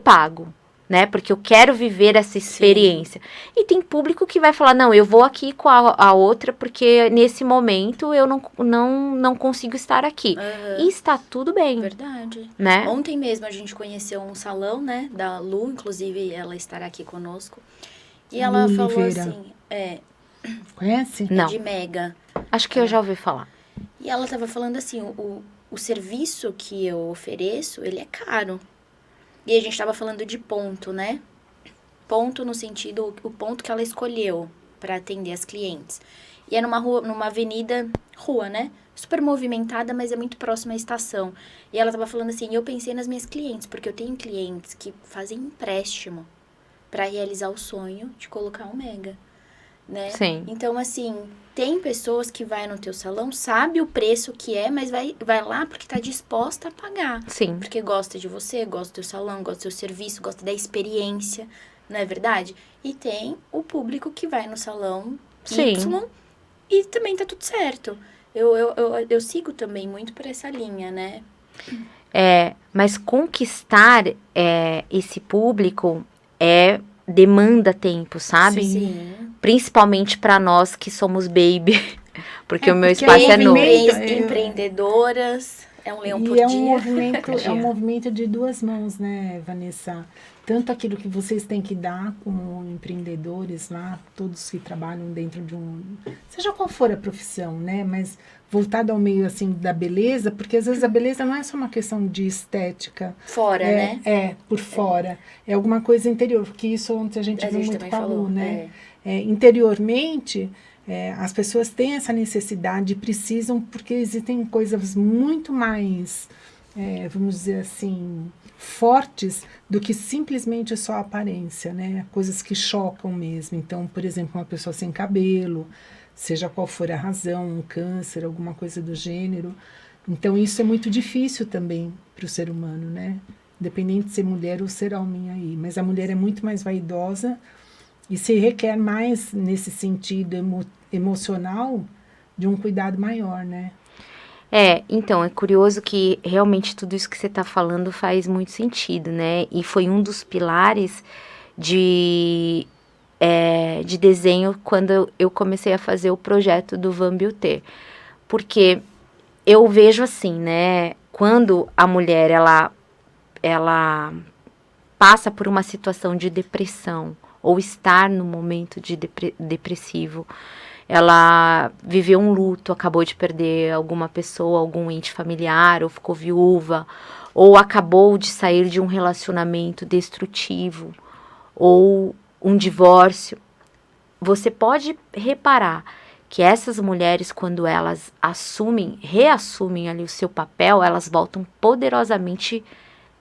Speaker 3: pago, né? Porque eu quero viver essa experiência. Sim. E tem público que vai falar, não, eu vou aqui com a outra, porque nesse momento eu não consigo estar aqui. E está tudo bem.
Speaker 2: Verdade.
Speaker 3: Né?
Speaker 2: Ontem mesmo a gente conheceu um salão, né, da Lu, inclusive ela estará aqui conosco. E ela
Speaker 1: Lu
Speaker 2: falou
Speaker 1: Oliveira.
Speaker 2: assim,
Speaker 1: Conhece?
Speaker 3: Não.
Speaker 2: De Mega.
Speaker 3: Acho que eu já ouvi falar.
Speaker 2: E ela tava falando assim, o serviço que eu ofereço, ele é caro. E a gente tava falando de ponto, né? Ponto no sentido, o ponto que ela escolheu para atender as clientes. E é numa avenida, né? Super movimentada, mas é muito próxima à estação. E ela tava falando assim, eu pensei nas minhas clientes, porque eu tenho clientes que fazem empréstimo para realizar o sonho de colocar um Mega, né?
Speaker 3: Sim.
Speaker 2: Então, assim, tem pessoas que vai no teu salão, sabe o preço que é, mas vai lá porque tá disposta a pagar.
Speaker 3: Sim.
Speaker 2: Porque gosta de você, gosta do teu salão, gosta do teu serviço, gosta da experiência, não é verdade? E tem o público que vai no salão Y e também tá tudo certo. Eu sigo também muito por essa linha, né?
Speaker 3: Mas conquistar esse público demanda tempo, sabe?
Speaker 2: Sim.
Speaker 3: Principalmente para nós que somos baby, porque o meu espaço é novo.
Speaker 2: Empreendedoras, é um leão por
Speaker 1: dia. É um movimento de duas mãos, né, Vanessa? Tanto aquilo que vocês têm que dar como empreendedores lá, todos que trabalham dentro de seja qual for a profissão, né? Mas voltado ao meio, assim, da beleza, porque às vezes a beleza não é só uma questão de estética.
Speaker 2: Fora, né?
Speaker 1: Por fora. É alguma coisa interior, porque isso ontem a gente viu muito com a Lu, né? Interiormente, as pessoas têm essa necessidade, precisam, porque existem coisas muito mais, vamos dizer assim, fortes do que simplesmente só a aparência, né? Coisas que chocam mesmo. Então, por exemplo, uma pessoa sem cabelo, seja qual for a razão, um câncer, alguma coisa do gênero. Então, isso é muito difícil também para o ser humano, né? Independente de ser mulher ou ser homem aí. Mas a mulher é muito mais vaidosa e se requer mais, nesse sentido emocional, de um cuidado maior, né?
Speaker 3: Então, é curioso que realmente tudo isso que você está falando faz muito sentido, né? E foi um dos pilares de desenho quando eu comecei a fazer o projeto do Van Beauté. Porque eu vejo assim, né? Quando a mulher, ela passa por uma situação de depressão ou estar no momento de depressivo, ela viveu um luto, acabou de perder alguma pessoa, algum ente familiar, ou ficou viúva, ou acabou de sair de um relacionamento destrutivo, ou um divórcio. Você pode reparar que essas mulheres, quando elas reassumem ali o seu papel, elas voltam poderosamente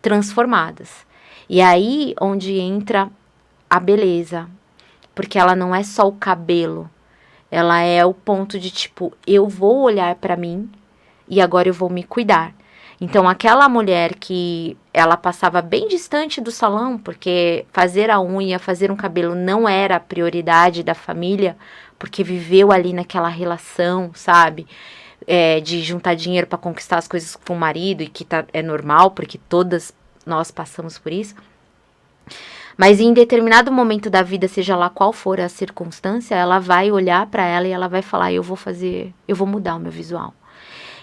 Speaker 3: transformadas. E aí onde entra a beleza, porque ela não é só o cabelo, ela é o ponto de tipo, eu vou olhar para mim e agora eu vou me cuidar. Então, aquela mulher que ela passava bem distante do salão, porque fazer a unha, fazer um cabelo não era a prioridade da família, porque viveu ali naquela relação, sabe? De juntar dinheiro para conquistar as coisas com o marido, e que é normal, porque todas nós passamos por isso. Mas em determinado momento da vida, seja lá qual for a circunstância, ela vai olhar para ela e ela vai falar, eu vou mudar o meu visual.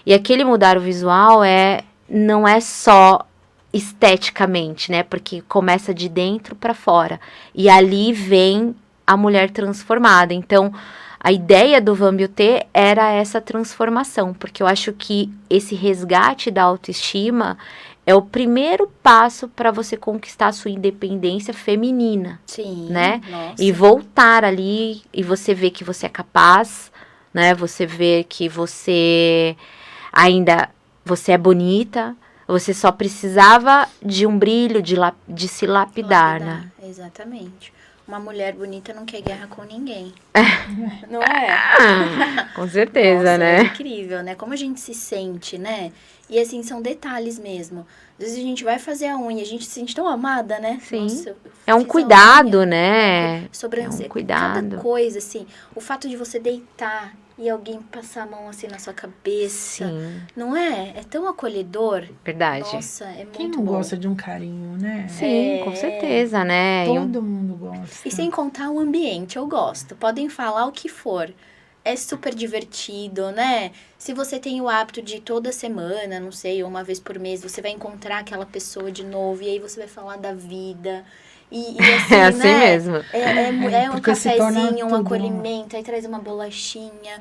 Speaker 3: E aquele mudar o visual não é só esteticamente, né? Porque começa de dentro para fora. E ali vem a mulher transformada. Então, a ideia do Van Beauté era essa transformação, porque eu acho que esse resgate da autoestima é o primeiro passo para você conquistar a sua independência feminina.
Speaker 2: Sim,
Speaker 3: né?
Speaker 2: Nossa.
Speaker 3: E voltar ali e você ver que você é capaz, né? Você vê que você é bonita, você só precisava de um brilho, de se lapidar, né?
Speaker 2: Exatamente. uma mulher bonita não quer guerra com ninguém. Não é?
Speaker 3: Com certeza,
Speaker 2: Nossa,
Speaker 3: né?
Speaker 2: é incrível, né? Como a gente se sente, né? E assim, são detalhes mesmo. Às vezes a gente vai fazer a unha, a gente se sente tão amada, né?
Speaker 3: Sim.
Speaker 2: Nossa, eu
Speaker 3: É um
Speaker 2: fiz a
Speaker 3: cuidado,
Speaker 2: unha,
Speaker 3: né?
Speaker 2: sobrancelha,
Speaker 3: É um cuidado.
Speaker 2: cada coisa, assim. O fato de você deitar e alguém passar a mão assim na sua cabeça,
Speaker 3: Sim,
Speaker 2: não é? É tão acolhedor.
Speaker 3: verdade.
Speaker 2: Nossa, é muito
Speaker 1: Quem não
Speaker 2: bom.
Speaker 1: gosta de um carinho, né?
Speaker 3: Sim, com certeza, né? E
Speaker 1: Todo mundo gosta.
Speaker 2: E sem contar o ambiente, eu gosto. Podem falar o que for. É super divertido, né? Se você tem o hábito de toda semana, não sei, ou uma vez por mês, você vai encontrar aquela pessoa de novo e aí você vai falar da vida. E assim,
Speaker 3: É assim
Speaker 2: né?
Speaker 3: mesmo.
Speaker 2: É um
Speaker 1: porque se torna
Speaker 2: cafezinho, um
Speaker 1: tudo.
Speaker 2: acolhimento, aí traz uma bolachinha.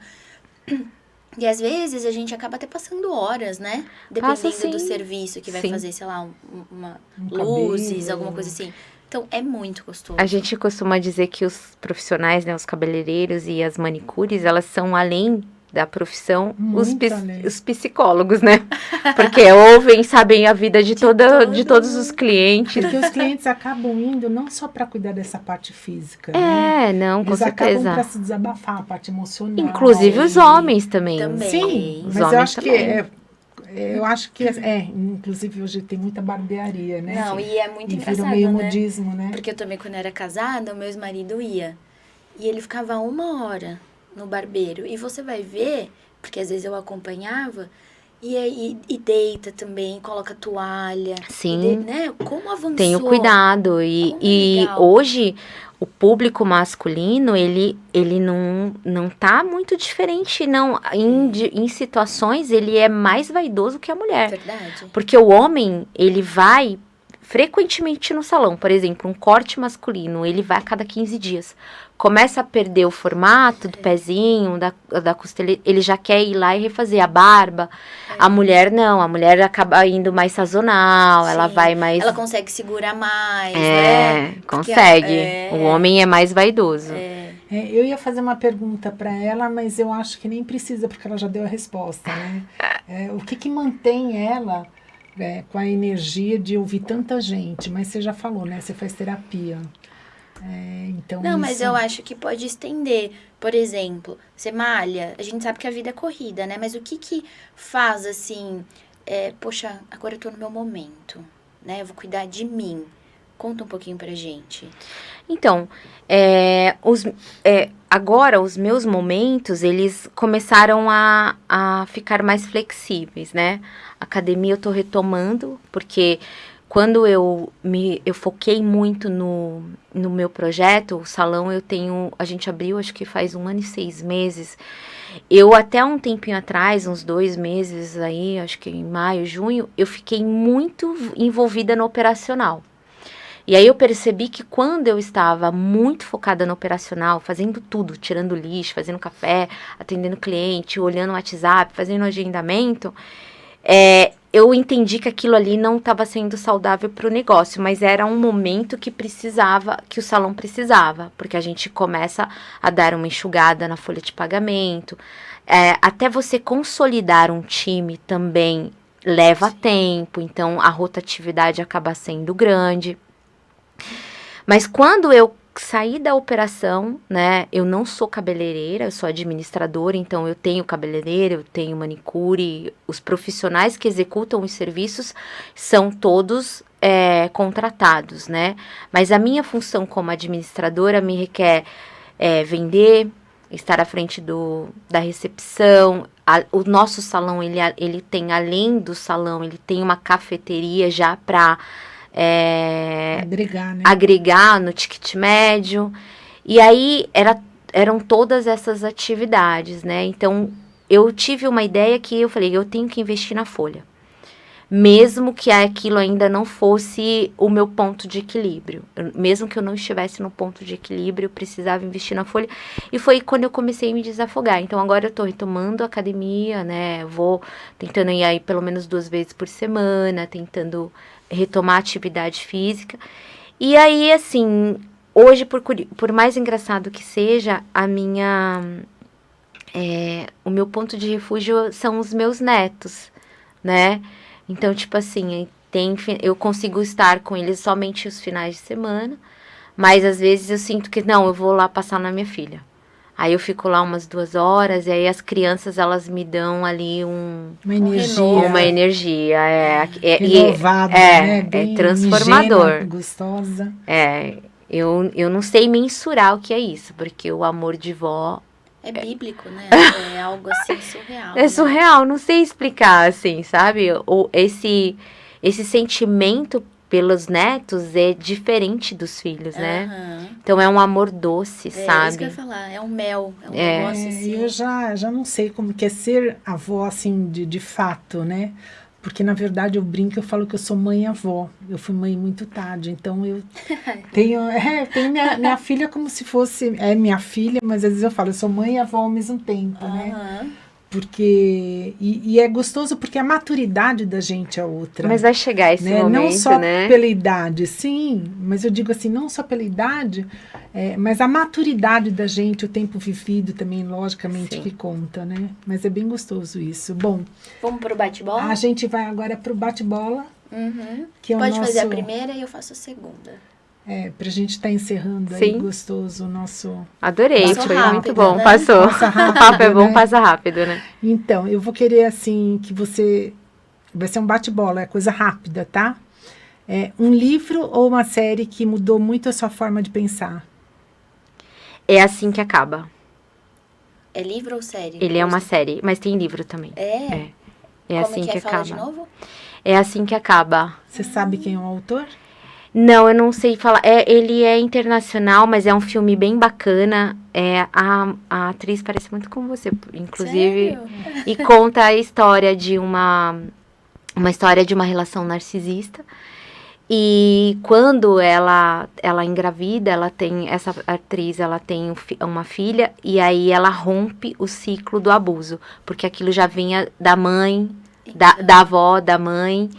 Speaker 2: E às vezes a gente acaba até passando horas, né?
Speaker 3: Passa,
Speaker 2: Dependendo do
Speaker 3: sim.
Speaker 2: serviço que vai
Speaker 3: Sim.
Speaker 2: fazer, sei lá, uma
Speaker 1: Um
Speaker 2: luzes,
Speaker 1: cabelo.
Speaker 2: alguma coisa assim. Então, é muito gostoso.
Speaker 3: A gente costuma dizer que os profissionais, né, os cabeleireiros e as manicures, elas são além da profissão,
Speaker 1: Muito além.
Speaker 3: os psicólogos, né? Porque ouvem, sabem a vida de todos os clientes.
Speaker 1: Porque os clientes acabam indo não só para cuidar dessa parte física, né?
Speaker 3: É, não, com
Speaker 1: Eles acabam
Speaker 3: certeza.
Speaker 1: para se desabafar, a parte emocional.
Speaker 3: Inclusive os homens também.
Speaker 2: Também.
Speaker 1: Sim,
Speaker 3: Os
Speaker 1: mas eu
Speaker 3: homens
Speaker 1: acho
Speaker 3: também.
Speaker 1: eu acho que inclusive hoje tem muita barbearia, né?
Speaker 2: Não, e é muito
Speaker 1: E
Speaker 2: engraçado,
Speaker 1: virou meio
Speaker 2: né?
Speaker 1: modismo, né?
Speaker 2: Porque eu também, quando era casada, o meu ex-marido ia. E ele ficava 1 hora no barbeiro. E você vai ver, porque às vezes eu acompanhava, e deita também, coloca toalha.
Speaker 3: Sim.
Speaker 2: Né? Como avançou.
Speaker 3: Tenho cuidado.
Speaker 2: Como
Speaker 3: E
Speaker 2: legal.
Speaker 3: hoje o público masculino, ele não tá muito diferente, não. Em situações, ele é mais vaidoso que a mulher.
Speaker 2: Verdade.
Speaker 3: Porque o homem, ele vai frequentemente no salão. Por exemplo, um corte masculino, ele vai a cada 15 dias. Começa a perder o formato do pezinho, da costela, ele já quer ir lá e refazer a barba. A mulher não, a mulher acaba indo mais sazonal, ela
Speaker 2: Sim.
Speaker 3: vai mais...
Speaker 2: Ela consegue segurar mais, né? Porque
Speaker 3: consegue. O homem é mais vaidoso.
Speaker 1: Eu ia fazer uma pergunta para ela, mas eu acho que nem precisa, porque ela já deu a resposta, né? O que mantém ela com a energia de ouvir tanta gente? Mas você já falou, né? Você faz terapia. Então
Speaker 2: Não, mas
Speaker 1: isso-
Speaker 2: eu acho que pode estender. Por exemplo, você malha, a gente sabe que a vida é corrida, né? Mas o que faz assim, poxa, agora eu tô no meu momento, né? Eu vou cuidar de mim. Conta um pouquinho pra gente.
Speaker 3: Então, agora os meus momentos, eles começaram a ficar mais flexíveis, né? Academia eu tô retomando, porque quando eu foquei muito no meu projeto, o salão a gente abriu acho que faz 1 ano e 6 meses. Eu até um tempinho atrás, uns 2 meses aí, acho que em maio, junho, eu fiquei muito envolvida no operacional. E aí eu percebi que quando eu estava muito focada no operacional, fazendo tudo, tirando lixo, fazendo café, atendendo cliente, olhando o WhatsApp, fazendo agendamento, eu entendi que aquilo ali não estava sendo saudável para o negócio, mas era um momento que o salão precisava, porque a gente começa a dar uma enxugada na folha de pagamento, até você consolidar um time também leva tempo, então a rotatividade acaba sendo grande. Mas quando eu saí da operação, né, eu não sou cabeleireira, eu sou administradora, então eu tenho cabeleireira, eu tenho manicure, os profissionais que executam os serviços são todos contratados, né, mas a minha função como administradora me requer vender, estar à frente da recepção, o nosso salão, ele tem, além do salão, ele tem uma cafeteria já para
Speaker 1: agregar, né?
Speaker 3: agregar no ticket médio. E aí eram todas essas atividades, né? Então eu tive uma ideia que eu falei, eu tenho que investir na folha. Mesmo que aquilo ainda não fosse o meu ponto de equilíbrio. Mesmo que eu não estivesse no ponto de equilíbrio, eu precisava investir na folha. E foi quando eu comecei a me desafogar. Então agora eu tô retomando a academia, né? Vou tentando ir aí pelo menos 2 vezes por semana, tentando retomar a atividade física. E aí, assim, hoje, por mais engraçado que seja, o meu ponto de refúgio são os meus netos, né? Então, tipo assim, eu consigo estar com eles somente os finais de semana, Mas às vezes eu sinto que, não, eu vou lá passar na minha filha. Aí eu fico lá umas 2 horas, e aí as crianças, elas me dão ali uma energia.
Speaker 1: Renovada, né? Bem
Speaker 3: transformador.
Speaker 1: Ingênua, gostosa.
Speaker 3: Eu não sei mensurar o que é isso, porque o amor de vó...
Speaker 2: É bíblico, né? É algo assim surreal.
Speaker 3: É surreal, não sei explicar, assim, sabe? Esse sentimento pelos netos é diferente dos filhos, né? Então é um amor doce, sabe?
Speaker 2: É isso que eu ia falar, é um mel, é um negócio assim.
Speaker 1: Eu já não sei como que é ser avó, assim, de fato, né? Porque, na verdade, eu brinco, eu falo que eu sou mãe-avó. Eu fui mãe muito tarde, então eu tenho minha filha como se fosse... É minha filha, mas às vezes eu falo, eu sou mãe e avó ao mesmo tempo, né? Porque... E é gostoso porque a maturidade da gente é outra.
Speaker 3: Mas vai chegar esse momento,
Speaker 1: não só
Speaker 3: né?
Speaker 1: pela idade, sim, mas eu digo assim, não só pela idade, mas a maturidade da gente, o tempo vivido também, logicamente, que conta, né? Mas é bem gostoso isso. Bom,
Speaker 2: vamos pro bate-bola?
Speaker 1: A gente vai agora pro bate-bola. Que é
Speaker 2: Pode fazer a primeira e eu faço a segunda.
Speaker 1: Pra gente estar encerrando aí, gostoso, o nosso...
Speaker 3: Adorei, foi
Speaker 2: rápido,
Speaker 3: muito bom,
Speaker 2: né?
Speaker 3: passou.
Speaker 1: Passa rápido,
Speaker 3: Papo é bom,
Speaker 1: né?
Speaker 3: passa rápido, né?
Speaker 1: Então, eu vou querer, assim, que você... Vai ser um bate-bola, é coisa rápida, tá? Um livro ou uma série que mudou muito a sua forma de pensar?
Speaker 3: É Assim que Acaba.
Speaker 2: É livro ou série?
Speaker 3: Ele é uma série, mas tem livro também.
Speaker 2: É
Speaker 3: Como Assim que
Speaker 2: fala
Speaker 3: Acaba.
Speaker 2: de novo?
Speaker 3: É Assim que Acaba.
Speaker 1: Você sabe quem é o autor?
Speaker 3: Não, eu não sei falar. Ele é internacional, mas é um filme bem bacana. A atriz parece muito com você, inclusive.
Speaker 2: Sério?
Speaker 3: E conta a história de uma história de uma relação narcisista. E quando ela engravida, essa atriz, ela tem uma filha, e aí ela rompe o ciclo do abuso, porque aquilo já vinha da mãe, da avó, da mãe.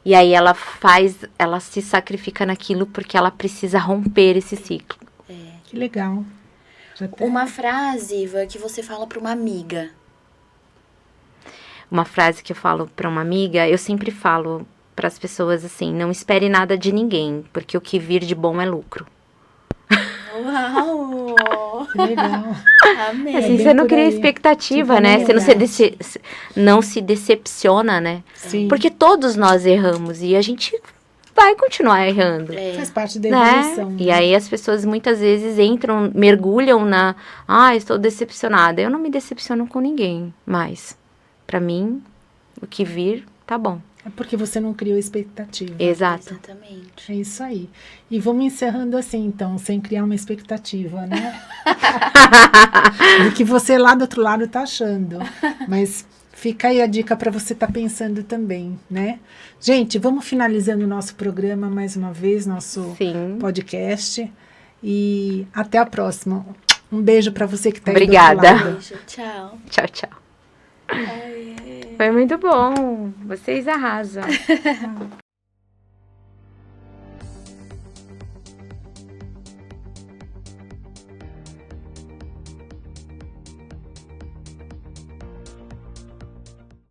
Speaker 3: E aí ela se sacrifica naquilo porque ela precisa romper esse ciclo.
Speaker 1: Que legal.
Speaker 2: Uma frase, Iva, que você fala para uma amiga.
Speaker 3: Uma frase que eu falo para uma amiga, eu sempre falo para as pessoas assim, não espere nada de ninguém, porque o que vir de bom é lucro.
Speaker 2: Uau!
Speaker 1: Que legal.
Speaker 2: Amei.
Speaker 3: Assim, você não cria expectativa, né? Você não se decepciona, né?
Speaker 1: Sim.
Speaker 3: Porque todos nós erramos e a gente vai continuar errando.
Speaker 1: Faz parte da evolução.
Speaker 3: E aí as pessoas muitas vezes mergulham estou decepcionada. Eu não me decepciono com ninguém, mas pra mim, o que vir, tá bom.
Speaker 1: É porque você não criou expectativa.
Speaker 3: Exato.
Speaker 2: Exatamente.
Speaker 1: É isso aí. E vamos encerrando assim, então, sem criar uma expectativa, né? Do que você lá do outro lado tá achando. Mas fica aí a dica para você estar pensando também, né? Gente, vamos finalizando o nosso programa mais uma vez, nosso podcast. E até a próxima. Um beijo para você que tá aí do outro lado.
Speaker 3: Obrigada.
Speaker 2: Beijo, tchau.
Speaker 3: Tchau, tchau. Foi muito bom. Vocês arrasam.